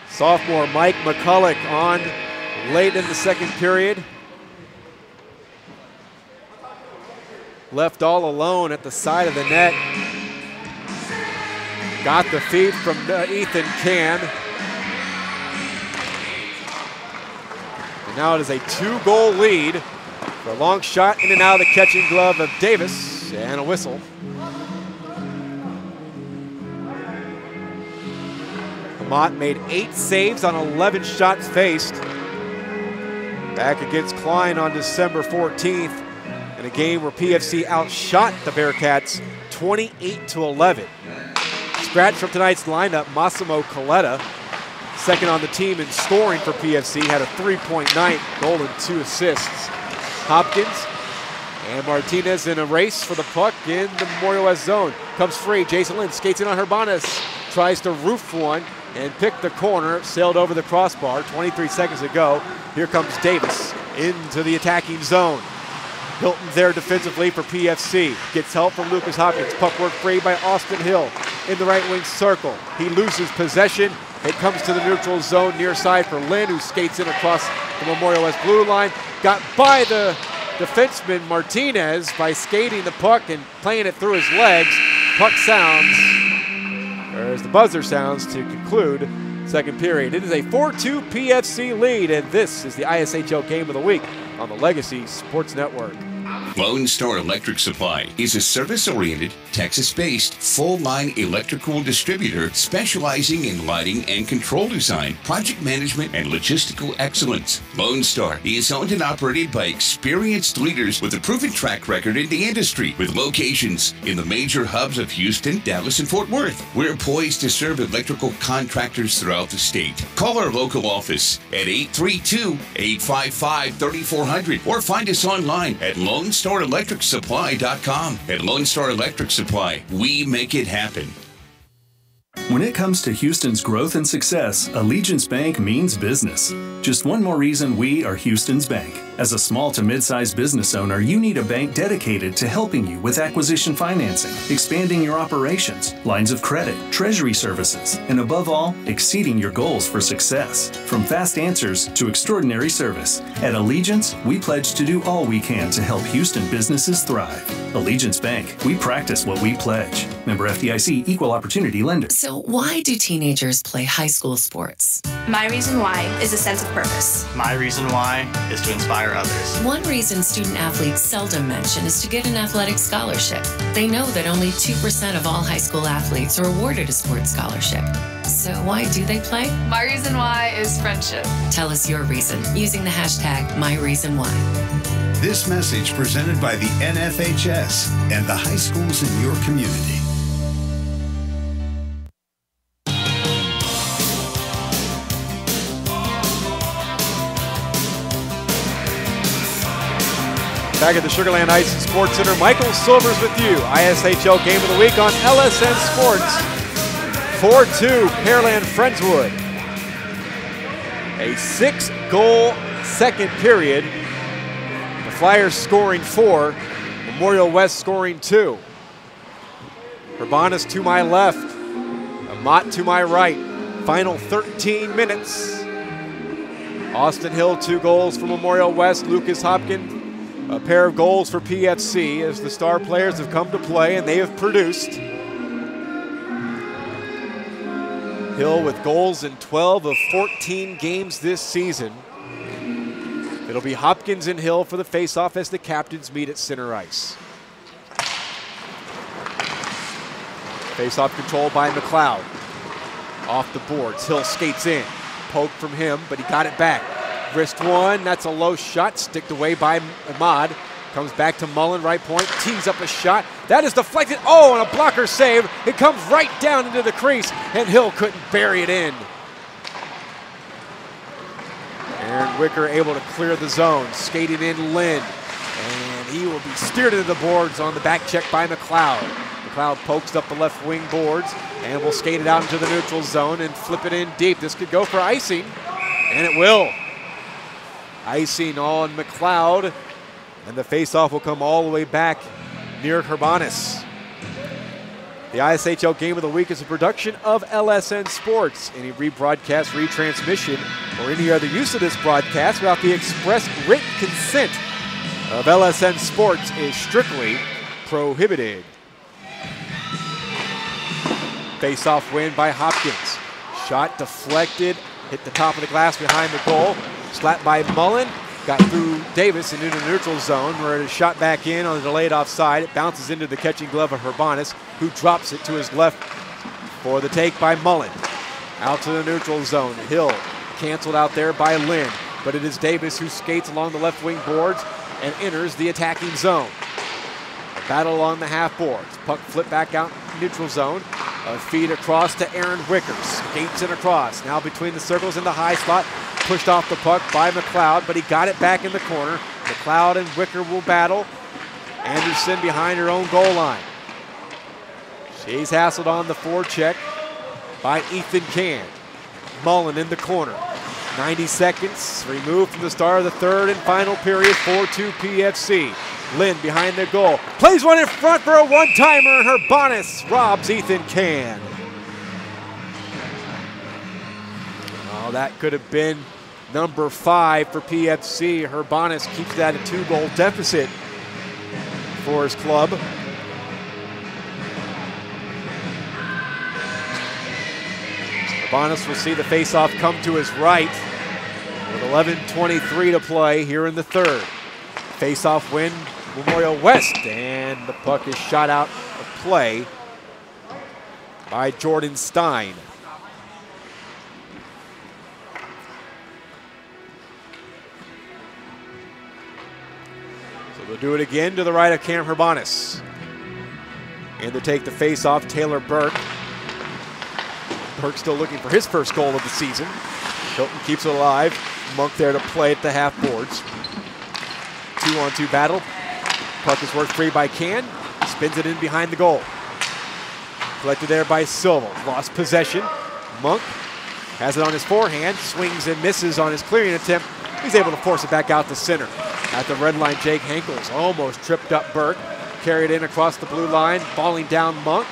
Speaker 1: Sophomore Mike McCulloch on late in the second period. Left all alone at the side of the net. Got the feed from Ethan Can. And now it is a 2-goal lead for a long shot in and out of the catching glove of Davis, and a whistle. Mott made 8 saves on 11 shots faced. Back against Klein on December 14th in a game where PFC outshot the Bearcats 28-11. Scratch from tonight's lineup, Massimo Coletta, second on the team in scoring for PFC, had a 3-point night, goal and 2 assists. Hopkins and Martinez in a race for the puck in the Memorial West zone. Comes free, Jason Lynn skates in on Herbanis, tries to roof one, and picked the corner, sailed over the crossbar. 23 seconds to go. Here comes Davis into the attacking zone. Hilton there defensively for PFC. Gets help from Lucas Hopkins. Puck work free by Austin Hill in the right wing circle. He loses possession. It comes to the neutral zone near side for Lynn, who skates in across the Memorial West blue line. Got by the defenseman Martinez by skating the puck and playing it through his legs. Puck sounds. As the buzzer sounds to conclude second period. It is a 4-2 PFC lead, and this is the ISHL Game of the Week on the Legacy Sports Network.
Speaker 4: Lone Star Electric Supply is a service-oriented, Texas-based, full-line electrical distributor specializing in lighting and control design, project management, and logistical excellence. Lone Star is owned and operated by experienced leaders with a proven track record in the industry, with locations in the major hubs of Houston, Dallas, and Fort Worth. We're poised to serve electrical contractors throughout the state. Call our local office at 832-855-3400 or find us online at LoneStarElectricSupply.com. At Lone Star Electric Supply, we make it happen.
Speaker 6: When it comes to Houston's growth and success, Allegiance Bank means business. Just one more reason we are Houston's bank. As a small to mid-sized business owner, you need a bank dedicated to helping you with acquisition financing, expanding your operations, lines of credit, treasury services, and above all, exceeding your goals for success. From fast answers to extraordinary service, at Allegiance, we pledge to do all we can to help Houston businesses thrive. Allegiance Bank, we practice what we pledge. Member FDIC, Equal Opportunity Lender.
Speaker 7: So why do teenagers play high school sports?
Speaker 8: My reason why is a sense of purpose.
Speaker 9: My reason why is to inspire others.
Speaker 7: One reason student athletes seldom mention is to get an athletic scholarship. They know that only 2% of all high school athletes are awarded a sports scholarship. So why do they play?
Speaker 8: My reason why is friendship.
Speaker 7: Tell us your reason using the hashtag #MyReasonWhy.
Speaker 10: This message presented by the NFHS and the high schools in your community.
Speaker 1: Back at the Sugar Land Ice and Sports Center, Michael Silvers with you. ISHL Game of the Week on LSN Sports. 4-2 Pearland Friendswood. A 6-goal second period. The Flyers scoring 4, Memorial West scoring 2. Urbanus to my left, Amat to my right. Final 13 minutes. Austin Hill 2 goals for Memorial West. Lucas Hopkins a pair of goals for PFC as the star players have come to play and they have produced. Hill with goals in 12 of 14 games this season. It'll be Hopkins and Hill for the faceoff as the captains meet at center ice. Faceoff controlled by McLeod. Off the boards, Hill skates in. Poke from him, but he got it back. Wrist one, that's a low shot, sticked away by Ahmad. Comes back to Mullen, right point, tees up a shot. That is deflected, oh, and a blocker save. It comes right down into the crease, and Hill couldn't bury it in. Aaron Wicker able to clear the zone, skating in Lynn. And he will be steered into the boards on the back check by McLeod. McLeod pokes up the left wing boards, and will skate it out into the neutral zone and flip it in deep. This could go for icing, and it will. Icing on McLeod, and the faceoff will come all the way back near Urbanus. The ISHL Game of the Week is a production of LSN Sports. Any rebroadcast, retransmission, or any other use of this broadcast without the express written consent of LSN Sports is strictly prohibited. Faceoff win by Hopkins. Shot deflected, hit the top of the glass behind the goal. Slapped by Mullen, got through Davis and into the neutral zone where it is shot back in on the delayed offside. It bounces into the catching glove of Urbanus, who drops it to his left for the take by Mullen. Out to the neutral zone. Hill canceled out there by Lynn, but it is Davis who skates along the left wing boards and enters the attacking zone. A battle along the half boards. Puck flipped back out neutral zone. A feed across to Aaron Wicker. Skates it across. Now between the circles in the high spot. Pushed off the puck by McLeod, but he got it back in the corner. McLeod and Wicker will battle. Anderson behind her own goal line. She's hassled on the forecheck by Ethan Can. Mullen in the corner. 90 seconds removed from the start of the third and final period. 4-2 PFC. Lynn behind the goal. Plays one in front for a one-timer, and Urbanus robs Ethan Can. Oh, that could have been number 5 for PFC. Urbanus keeps that a 2-goal deficit for his club. Urbanus will see the faceoff come to his right with 11:23 to play here in the third. Faceoff win, Memorial West, and the puck is shot out of play by Jordan Stein. They'll do it again to the right of Cam Urbanus. And to take the face-off, Taylor Burke. Burke still looking for his first goal of the season. Hilton keeps it alive. Monk there to play at the half boards. 2-on-2 battle. Puck is worked free by Can. Spins it in behind the goal. Collected there by Silva. Lost possession. Monk has it on his forehand. Swings and misses on his clearing attempt. He's able to force it back out to center. At the red line, Jake Hankels almost tripped up Burke. Carried in across the blue line. Falling down Monk.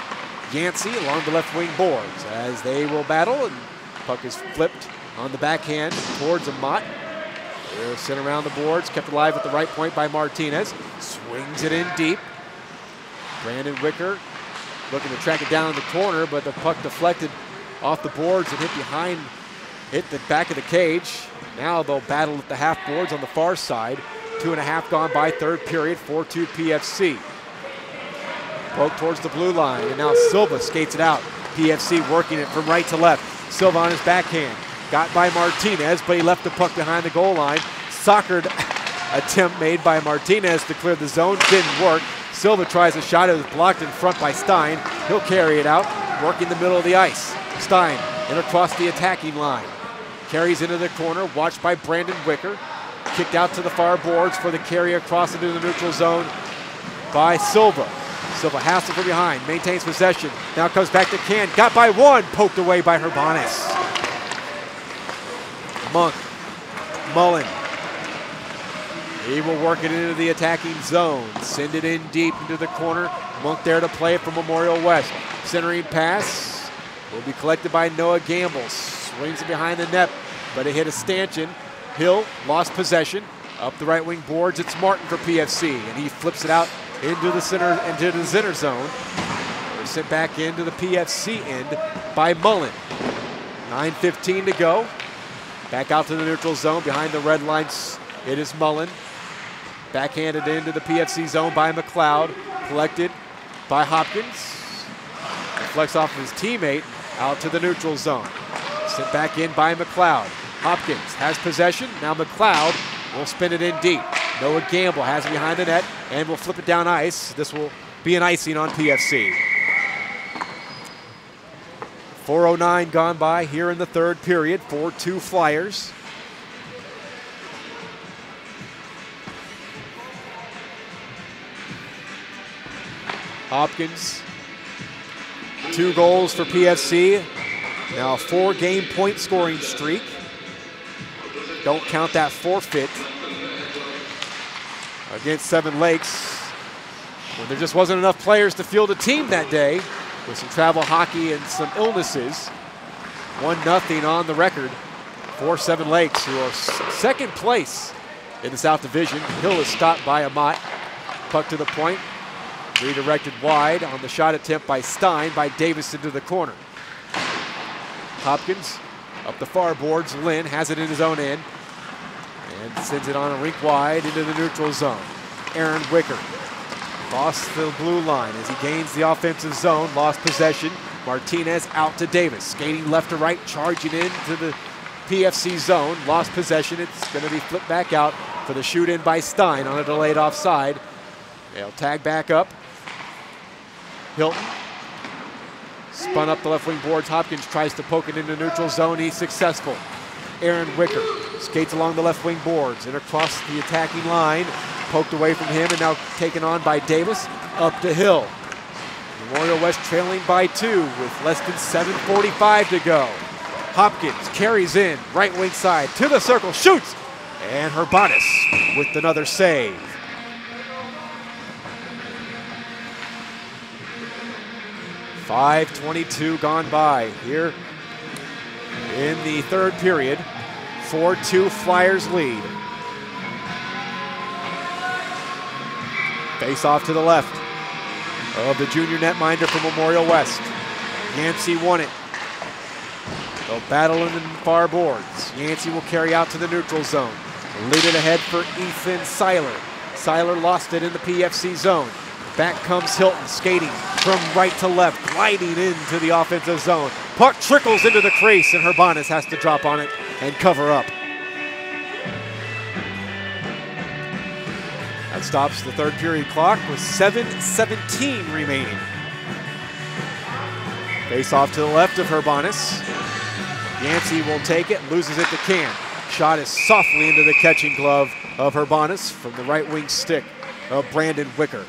Speaker 1: Yancey along the left wing boards as they will battle. And puck is flipped on the backhand towards Amat. They're sent around the boards. Kept alive at the right point by Martinez. Swings it in deep. Brandon Wicker looking to track it down in the corner, but the puck deflected off the boards and hit the back of the cage. Now they'll battle at the half boards on the far side. 2.5 gone by, third period, 4-2 PFC. Poke towards the blue line, and now Silva skates it out. PFC working it from right to left. Silva on his backhand. Got by Martinez, but he left the puck behind the goal line. Soccered attempt made by Martinez to clear the zone, didn't work. Silva tries a shot, it was blocked in front by Stein. He'll carry it out, working the middle of the ice. Stein in across the attacking line. Carries into the corner, watched by Brandon Wicker. Kicked out to the far boards for the carry across into the neutral zone by Silva. Silva has it from behind, maintains possession. Now comes back to Can, got by one, poked away by Herbanis. Monk, Mullen. He will work it into the attacking zone. Send it in deep into the corner. Monk there to play it from Memorial West. Centering pass will be collected by Noah Gamble. Swings it behind the net, but it hit a stanchion. Hill lost possession. Up the right wing boards, it's Martin for PFC, and he flips it out into the center zone. They're sent back into the PFC end by Mullen. 9:15 to go. Back out to the neutral zone behind the red lines. It is Mullen. Backhanded into the PFC zone by McLeod. Collected by Hopkins. Deflects off of his teammate out to the neutral zone. Sent back in by McLeod. Hopkins has possession. Now McLeod will spin it in deep. Noah Gamble has it behind the net and will flip it down ice. This will be an icing on PFC. 4:09 gone by here in the third period. 4-2 Flyers. Hopkins, 2 goals for PFC. Now a 4-game point scoring streak. Don't count that forfeit against Seven Lakes when there just wasn't enough players to field a team that day with some travel hockey and some illnesses. 1-0 on the record for Seven Lakes, who are second place in the South Division. Hill is stopped by Amat. Puck to the point. Redirected wide on the shot attempt by Stein, by Davis into the corner. Hopkins up the far boards. Lynn has it in his own end and sends it on a rink wide into the neutral zone. Aaron Wicker across the blue line as he gains the offensive zone. Lost possession. Martinez out to Davis. Skating left to right, charging into the PFC zone. Lost possession. It's going to be flipped back out for the shoot in by Stein on a delayed offside. They'll tag back up. Hilton spun up the left wing boards. Hopkins tries to poke it into neutral zone. He's successful. Aaron Wicker skates along the left wing boards and across the attacking line. Poked away from him and now taken on by Davis. Up to Hill. Memorial West trailing by 2 with less than 7:45 to go. Hopkins carries in, right wing side to the circle, shoots, and Herbanis with another save. .5:22 gone by here in the third period. 4-2 Flyers lead. Face off to the left of the junior netminder from Memorial West. Yancey won it. They'll battle in the far boards. Yancey will carry out to the neutral zone. Lead it ahead for Ethan Seiler. Seiler lost it in the PFC zone. Back comes Hilton, skating from right to left, gliding into the offensive zone. Puck trickles into the crease, and Herbanis has to drop on it and cover up. That stops the third period clock with 7:17 remaining. Face off to the left of Herbanis. Yancey will take it, loses it to Can. Shot is softly into the catching glove of Herbanis from the right wing stick of Brandon Wicker.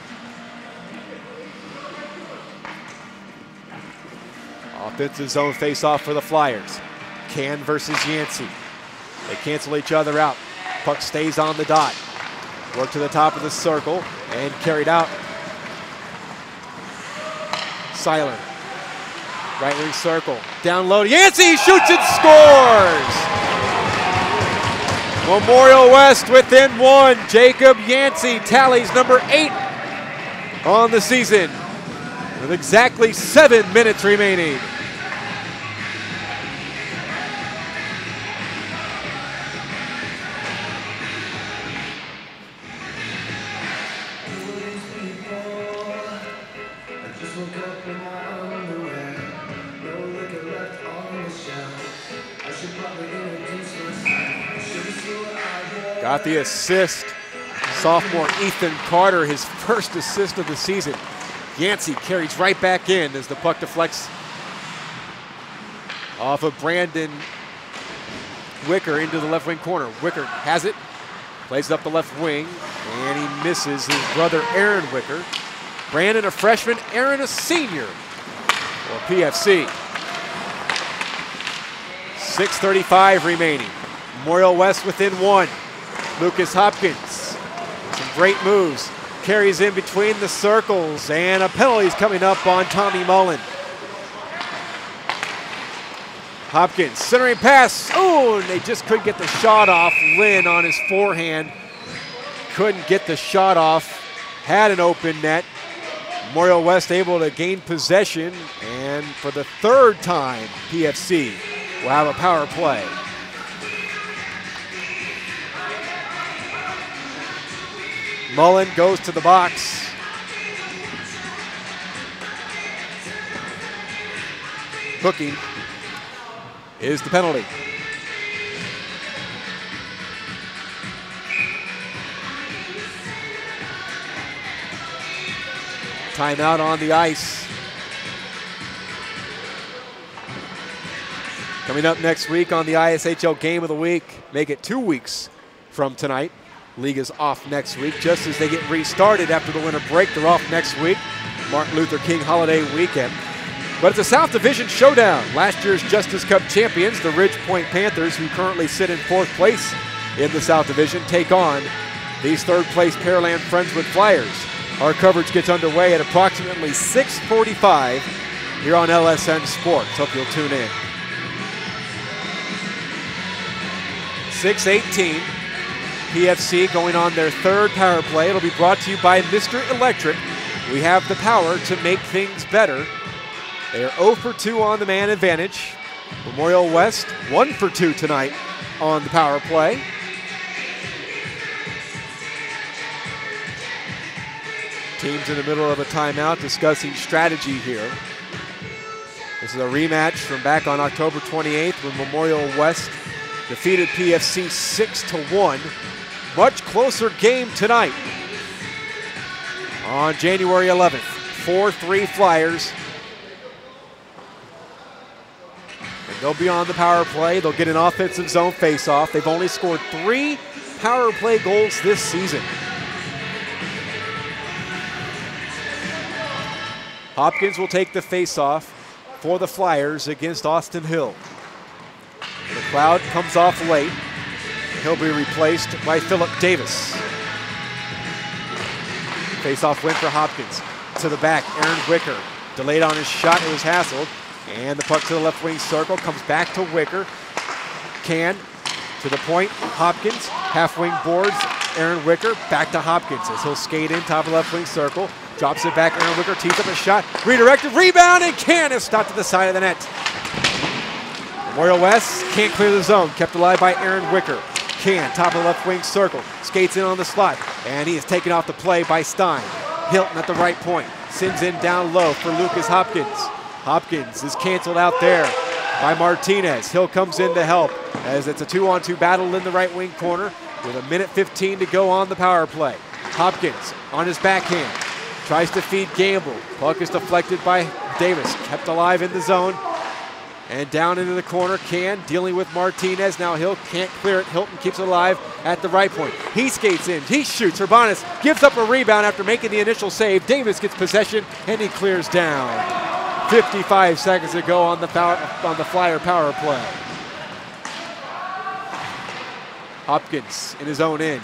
Speaker 1: Offensive zone face-off for the Flyers. Can versus Yancey. They cancel each other out. Puck stays on the dot. Work to the top of the circle and carried out. Seiler. Right wing circle. Down low. Yancey shoots and scores! Memorial West within one. Jacob Yancey tallies number 8 on the season with exactly 7 minutes remaining. Got the assist. Sophomore Ethan Carter, his first assist of the season. Yancey carries right back in as the puck deflects off of Brandon Wicker into the left wing corner. Wicker has it, plays it up the left wing, and he misses his brother Aaron Wicker. Brandon a freshman, Aaron a senior for PFC. 6:35 remaining. Memorial West within one. Lucas Hopkins, some great moves. Carries in between the circles, and a penalty is coming up on Tommy Mullen. Hopkins, centering pass. Oh, and they just couldn't get the shot off. Lynn on his forehand. Couldn't get the shot off. Had an open net. Memorial West able to gain possession, and for the 3rd time, PFC will have a power play. Mullen goes to the box. Hooking is the penalty. Timeout on the ice. Coming up next week on the ISHL Game of the Week. Make it 2 weeks from tonight. League is off next week, just as they get restarted after the winter break. They're off next week, Martin Luther King holiday weekend. But it's a South Division showdown. Last year's Justice Cup champions, the Ridge Point Panthers, who currently sit in 4th place in the South Division, take on these 3rd place Pearland Friendswood Flyers. Our coverage gets underway at approximately 6:45 here on LSN Sports. Hope you'll tune in. 6:18. PFC going on their 3rd power play. It'll be brought to you by Mr. Electric. We have the power to make things better. They are 0 for 2 on the man advantage. Memorial West 1 for 2 tonight on the power play. Teams in the middle of a timeout discussing strategy here. This is a rematch from back on October 28th when Memorial West defeated PFC 6-1. Much closer game tonight on January 11th. 4-3 Flyers. And they'll be on the power play. They'll get an offensive zone face-off. They've only scored 3 power play goals this season. Hopkins will take the face-off for the Flyers against Austin Hill. The crowd comes off late. He'll be replaced by Philip Davis. Face-off win for Hopkins. To the back, Aaron Wicker. Delayed on his shot, it was hassled. And the puck to the left wing circle, comes back to Wicker. Can, to the point, Hopkins. Half wing boards, Aaron Wicker. Back to Hopkins as he'll skate in, top of the left wing circle. Drops it back, Aaron Wicker tees up a shot. Redirected, rebound, and Can is stopped to the side of the net. Memorial West can't clear the zone, kept alive by Aaron Wicker. Can, top of the left wing circle, skates in on the slot, and he is taken off the play by Stein. Hilton at the right point, sends in down low for Lucas Hopkins. Hopkins is canceled out there by Martinez. Hill comes in to help as it's a 2-on-2 battle in the right wing corner with 1:15 to go on the power play. Hopkins on his backhand, tries to feed Gamble. Puck is deflected by Davis, kept alive in the zone. And down into the corner, Can dealing with Martinez. Now Hill can't clear it. Hilton keeps it alive at the right point. He skates in, he shoots. Urbanus gives up a rebound after making the initial save. Davis gets possession and he clears down. 55 seconds to go on the Flyer power play. Hopkins in his own end.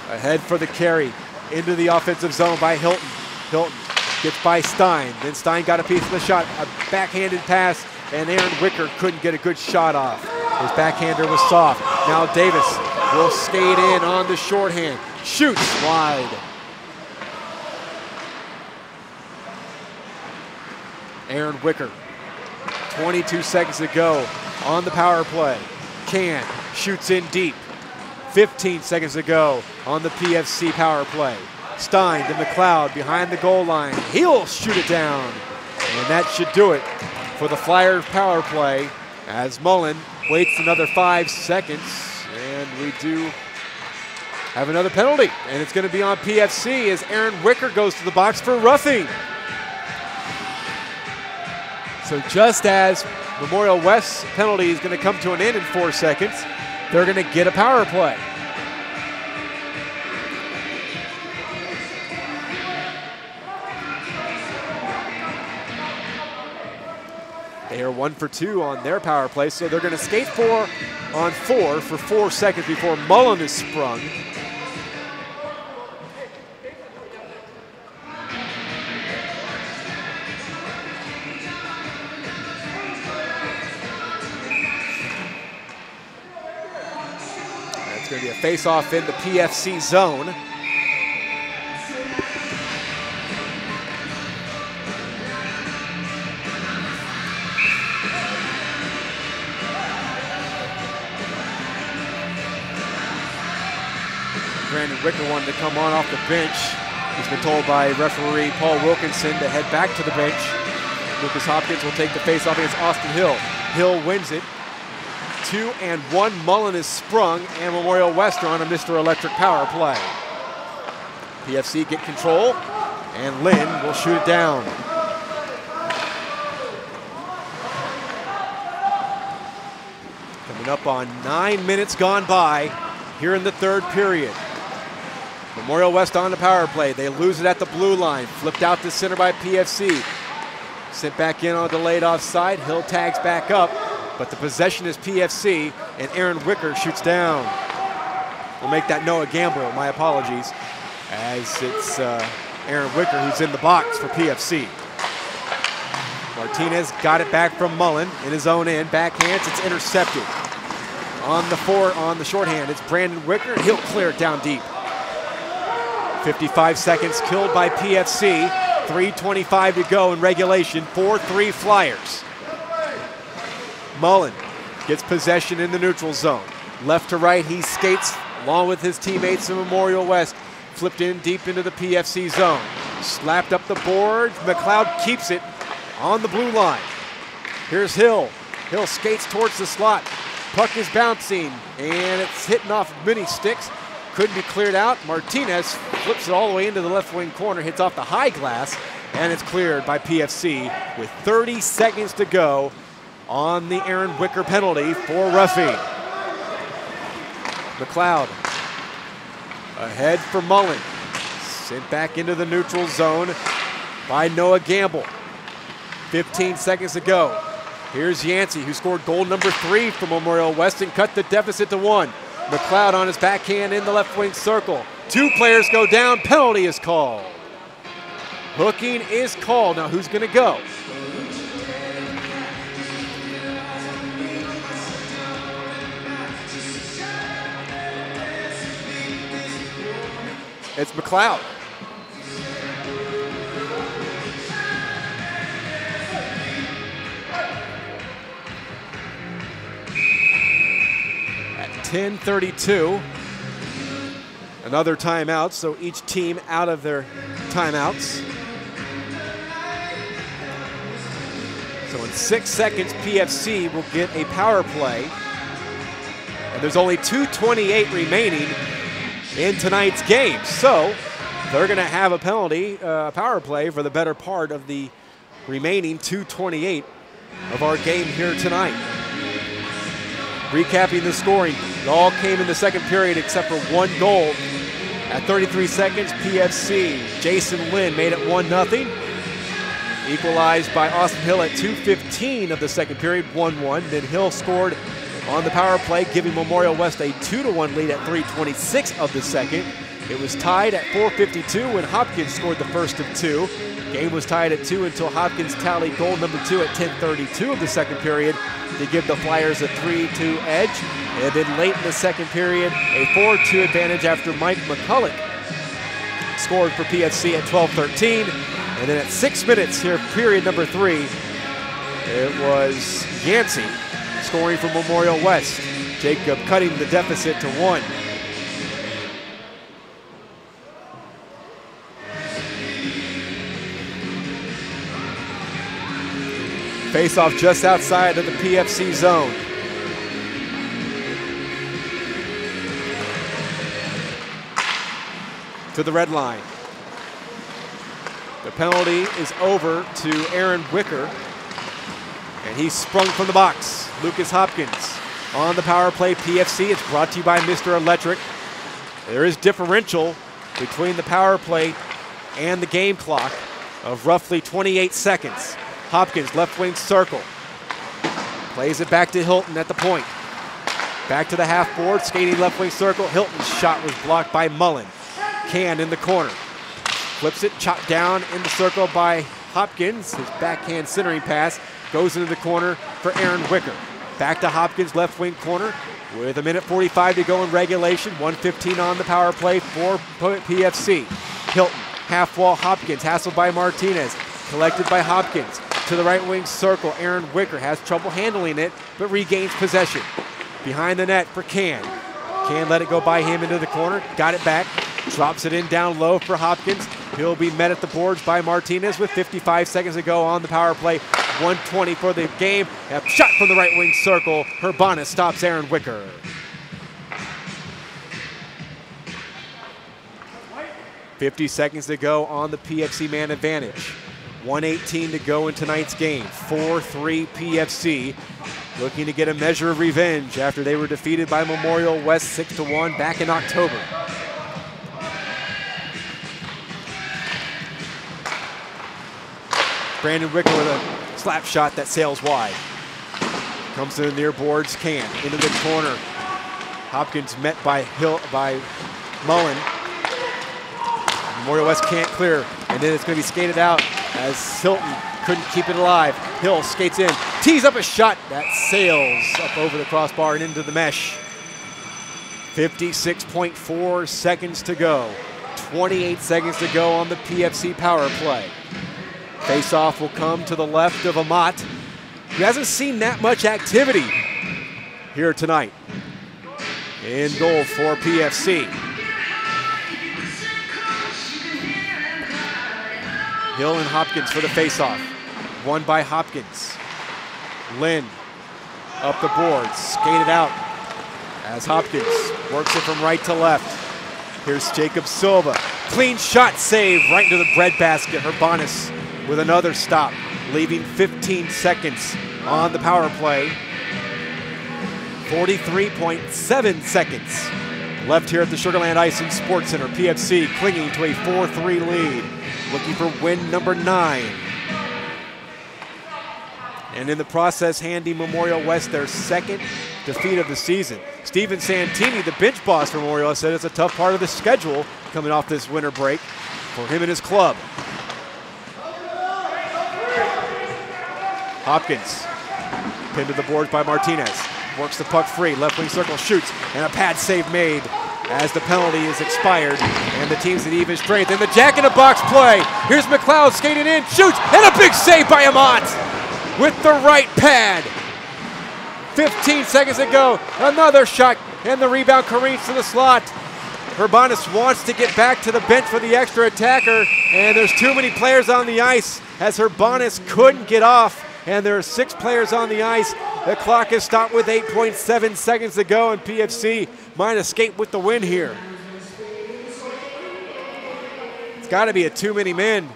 Speaker 1: Ahead for the carry. Into the offensive zone by Hilton. Hilton gets by Stein. Then Stein got a piece of the shot. A backhanded pass, and Aaron Wicker couldn't get a good shot off. His backhander was soft. Now Davis will skate in on the shorthand. Shoots wide. Aaron Wicker. 22 seconds to go on the power play. Can shoots in deep. 15 seconds to go on the PFC power play. Stein to McLeod behind the goal line. He'll shoot it down. And that should do it for the Flyers power play as Mullen waits another 5 seconds. And we do have another penalty. And it's going to be on PFC as Aaron Wicker goes to the box for roughing. So just as Memorial West's penalty is going to come to an end in 4 seconds, they're going to get a power play. They are 1 for 2 on their power play, so they're going to skate 4 on 4 for 4 seconds before Mullen is sprung. It's going to be a face-off in the PFC zone. Brandon Wicker wanted to come on off the bench. He's been told by referee Paul Wilkinson to head back to the bench. Lucas Hopkins will take the face-off against Austin Hill. Hill wins it. 2 and 1. Mullen is sprung, and Memorial West are on a Mr. Electric power play. PFC get control, and Lynn will shoot it down. Coming up on 9 minutes gone by here in the third period. Memorial West on the power play. They lose it at the blue line. Flipped out to center by PFC. Sent back in on a delayed offside. Hill tags back up. But the possession is PFC, and Aaron Wicker shoots down. We'll make that Noah Gamble, my apologies, as it's Aaron Wicker who's in the box for PFC. Martinez got it back from Mullen in his own end. Backhands, it's intercepted. On the shorthand, it's Brandon Wicker. He'll clear it down deep. 55 seconds killed by PFC. 3:25 to go in regulation. 4-3 Flyers. Mullen gets possession in the neutral zone. Left to right, he skates along with his teammates in Memorial West. Flipped in deep into the PFC zone. Slapped up the board. McLeod keeps it on the blue line. Here's Hill. Hill skates towards the slot. Puck is bouncing, and it's hitting off many sticks. Couldn't be cleared out. Martinez flips it all the way into the left wing corner, hits off the high glass, and it's cleared by PFC with 30 seconds to go on the Aaron Wicker penalty for roughing. McLeod ahead for Mullen. Sent back into the neutral zone by Noah Gamble. 15 seconds to go. Here's Yancey, who scored goal number 3 for Memorial West and cut the deficit to 1. McLeod on his backhand in the left wing circle. 2 players go down. Penalty is called. Hooking is called. Now who's going to go? It's McLeod. At 10:32, another timeout, so each team out of their timeouts. So in 6 seconds, PFC will get a power play. And there's only 2:28 remaining in tonight's game. So they're going to have a penalty, power play for the better part of the remaining 2:28 of our game here tonight. Recapping the scoring, it all came in the second period except for 1 goal. At 33 seconds, PFC, Jason Lynn made it 1-0. Equalized by Austin Hill at 2:15 of the second period, 1-1. Then Hill scored on the power play, giving Memorial West a 2-1 lead at 3:26 of the second. It was tied at 4:52 when Hopkins scored the first of two. Game was tied at 2 until Hopkins tallied goal number 2 at 10:32 of the second period to give the Flyers a 3-2 edge. And then late in the second period, a 4-2 advantage after Mike McCulloch scored for PFC at 12:13. And then at 6 minutes here, period number 3, it was Yancey scoring for Memorial West. Jacob cutting the deficit to 1. Face-off just outside of the PFC zone. To the red line. The penalty is over to Aaron Wicker, and he's sprung from the box. Lucas Hopkins on the power play. PFC, it's brought to you by Mr. Electric. There is differential between the power play and the game clock of roughly 28 seconds. Hopkins, left wing circle. Plays it back to Hilton at the point. Back to the half board, skating left wing circle. Hilton's shot was blocked by Mullen. Can in the corner. Flips it, chopped down in the circle by Hopkins. His backhand centering pass goes into the corner for Aaron Wicker. Back to Hopkins, left wing corner with 1:45 to go in regulation. 1:15 on the power play for PFC. Hilton, half wall Hopkins, hassled by Martinez. Collected by Hopkins. To the right wing circle, Aaron Wicker has trouble handling it, but regains possession. Behind the net for Can. Can let it go by him into the corner, got it back, drops it in down low for Hopkins. He'll be met at the boards by Martinez with 55 seconds to go on the power play. 1:20 for the game. A shot from the right wing circle. Herbanis stops Aaron Wicker. .50 seconds to go on the PFC man advantage. 1:18 to go in tonight's game. 4-3 PFC, looking to get a measure of revenge after they were defeated by Memorial West 6-1 back in October. Brandon Wicker with a slap shot that sails wide. Comes to the near boards, Can into the corner. Hopkins met by Mullen. Memorial West can't clear, and then it's going to be skated out as Hilton couldn't keep it alive. Hill skates in, tees up a shot that sails up over the crossbar and into the mesh. 56.4 seconds to go. 28 seconds to go on the PFC power play. Face-off will come to the left of Amat, who hasn't seen that much activity here tonight. In goal for PFC. Hill and Hopkins for the face-off. Won by Hopkins. Lynn up the boards, skated out as Hopkins works it from right to left. Here's Jacob Silva. Clean shot save right into the breadbasket. Herbanis with another stop, leaving 15 seconds on the power play. 43.7 seconds left here at the Sugar Land Ice and Sports Center. PFC clinging to a 4-3 lead, looking for win number 9. And in the process, handing Memorial West their second defeat of the season. Steven Santini, the bench boss for Memorial West, said it's a tough part of the schedule coming off this winter break for him and his club. Hopkins, pinned to the boards by Martinez. Works the puck free, left wing circle, shoots, and a pad save made as the penalty is expired, and the team's at even strength. And the jack-in-the-box play. Here's McLeod skating in, shoots, and a big save by Amat with the right pad. 15 seconds to go, another shot, and the rebound careens to the slot. Herbanis wants to get back to the bench for the extra attacker, and there's too many players on the ice as Herbanis couldn't get off, and there are 6 players on the ice. The clock is stopped with 8.7 seconds to go, and PFC might escape with the win here. It's got to be a too many men.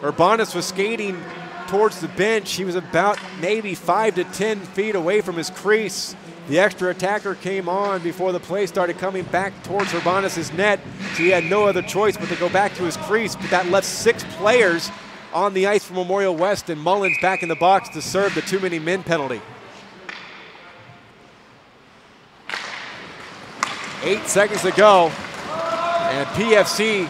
Speaker 1: Herbanis was skating towards the bench. He was about maybe 5 to 10 feet away from his crease. The extra attacker came on before the play started coming back towards Urbanus' net, so he had no other choice but to go back to his crease, but that left 6 players on the ice for Memorial West, and Mullins back in the box to serve the too many men penalty. 8 seconds to go, and PFC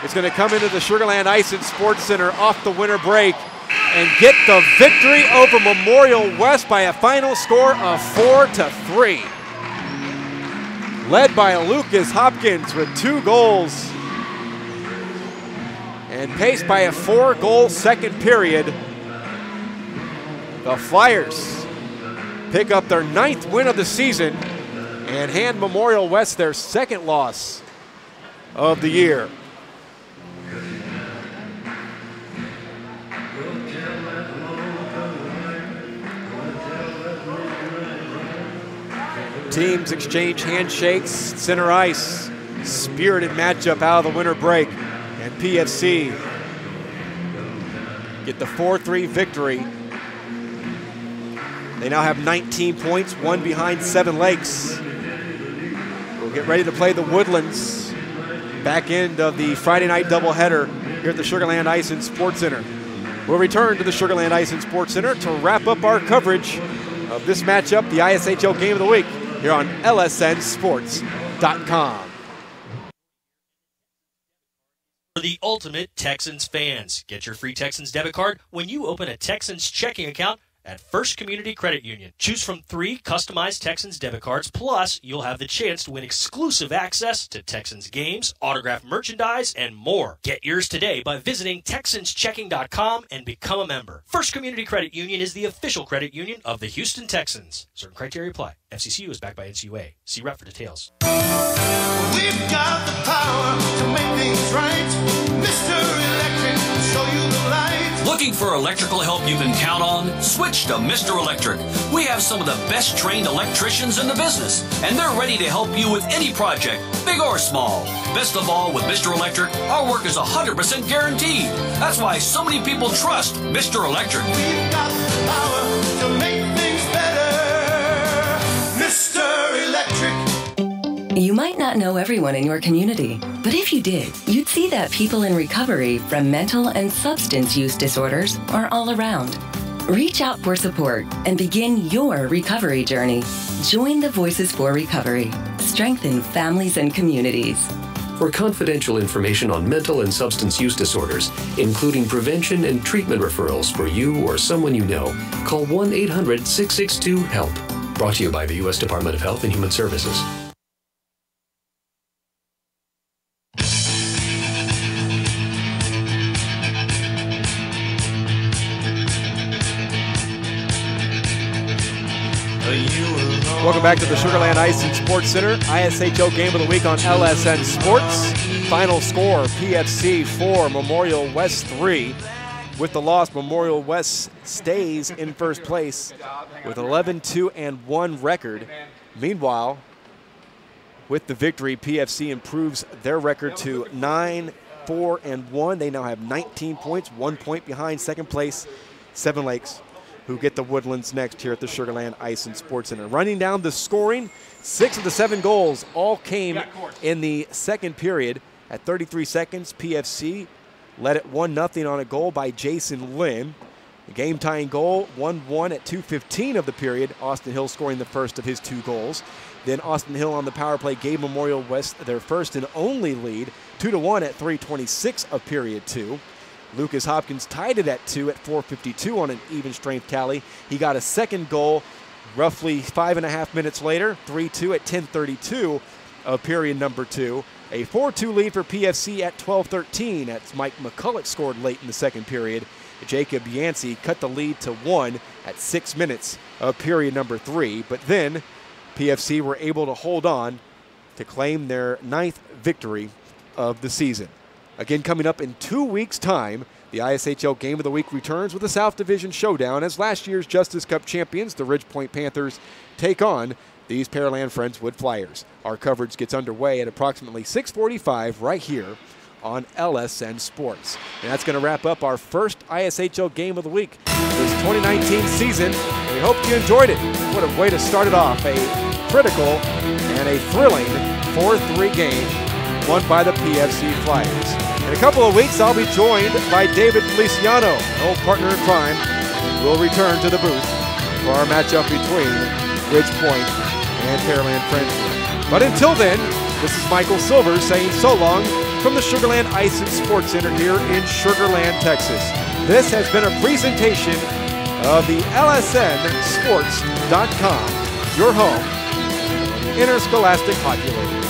Speaker 1: is going to come into the Sugar Land Ice and Sports Center off the winter break and get the victory over Memorial West by a final score of 4-3. Led by Lucas Hopkins with 2 goals and paced by a 4-goal second period. The Flyers pick up their 9th win of the season and hand Memorial West their 2nd loss of the year. Teams exchange handshakes, center ice, spirited matchup out of the winter break, and PFC get the 4-3 victory. They now have 19 points, 1 behind Seven Lakes. We'll get ready to play the Woodlands, back end of the Friday night doubleheader here at the Sugar Land Ice and Sports Center. We'll return to the Sugar Land Ice and Sports Center to wrap up our coverage of this matchup, the ISHL Game of the Week, here on lsnsports.com.
Speaker 2: For the ultimate Texans fans, get your free Texans debit card when you open a Texans checking account at First Community Credit Union. Choose from 3 customized Texans debit cards, plus you'll have the chance to win exclusive access to Texans games, autographed merchandise, and more. Get yours today by visiting TexansChecking.com and become a member. First Community Credit Union is the official credit union of the Houston Texans. Certain criteria apply. FCCU is backed by NCUA. See rep for details.
Speaker 11: We've got the power to make things right. Mr. Electric will show you the light.
Speaker 12: Looking for electrical help you can count on? Switch to Mr. Electric. We have some of the best trained electricians in the business, and they're ready to help you with any project, big or small. Best of all, with Mr. Electric, our work is 100% guaranteed. That's why so many people trust Mr. Electric.
Speaker 11: We've got the power to make things better. Mr. Electric.
Speaker 13: You might not know everyone in your community, but if you did, you'd see that people in recovery from mental and substance use disorders are all around. Reach out for support and begin your recovery journey. Join the Voices for Recovery. Strengthen families and communities.
Speaker 14: For confidential information on mental and substance use disorders, including prevention and treatment referrals for you or someone you know, call 1-800-662-HELP. Brought to you by the U.S. Department of Health and Human Services.
Speaker 1: Welcome back to the Sugar Land Ice and Sports Center. ISHL Game of the Week on LSN Sports. Final score, PFC 4, Memorial West 3. With the loss, Memorial West stays in first place with 11-2-1 record. Meanwhile, with the victory, PFC improves their record to 9-4-1. They now have 19 points, 1 point behind second place, Seven Lakes, who get the Woodlands next here at the Sugar Land Ice and Sports Center. Running down the scoring, 6 of the 7 goals all came in the second period. At 33 seconds, PFC led it 1-0 on a goal by Jason Lynn. A game-tying goal, 1-1 at 2:15 of the period. Austin Hill scoring the first of his 2 goals. Then Austin Hill on the power play gave Memorial West their first and only lead, 2-1 at 3:26 of period 2. Lucas Hopkins tied it at 2 at 4:52 on an even strength tally. He got a second goal roughly 5.5 minutes later, 3-2 at 10:32 of period number 2. A 4-2 lead for PFC at 12:13 as Mike McCulloch scored late in the second period. Jacob Yancey cut the lead to 1 at 6 minutes of period number 3. But then PFC were able to hold on to claim their 9th victory of the season. Again, coming up in 2 weeks' time, the ISHL Game of the Week returns with a South Division showdown as last year's Justice Cup champions, the Ridgepoint Panthers, take on these Pearland Friendswood Flyers. Our coverage gets underway at approximately 6:45 right here on LSN Sports. And that's going to wrap up our first ISHL Game of the Week. 2019 season. We hope you enjoyed it. What a way to start it off. A critical and a thrilling 4-3 game won by the PFC Flyers. In a couple of weeks, I'll be joined by David Feliciano, an old partner in crime, who will return to the booth for our matchup between Ridgepoint and Pearland Friendswood. But until then, this is Michael Silver saying so long from the Sugar Land Ice and Sports Center here in Sugar Land, Texas. This has been a presentation of the LSNSports.com, your home, Interscholastic Hockey League.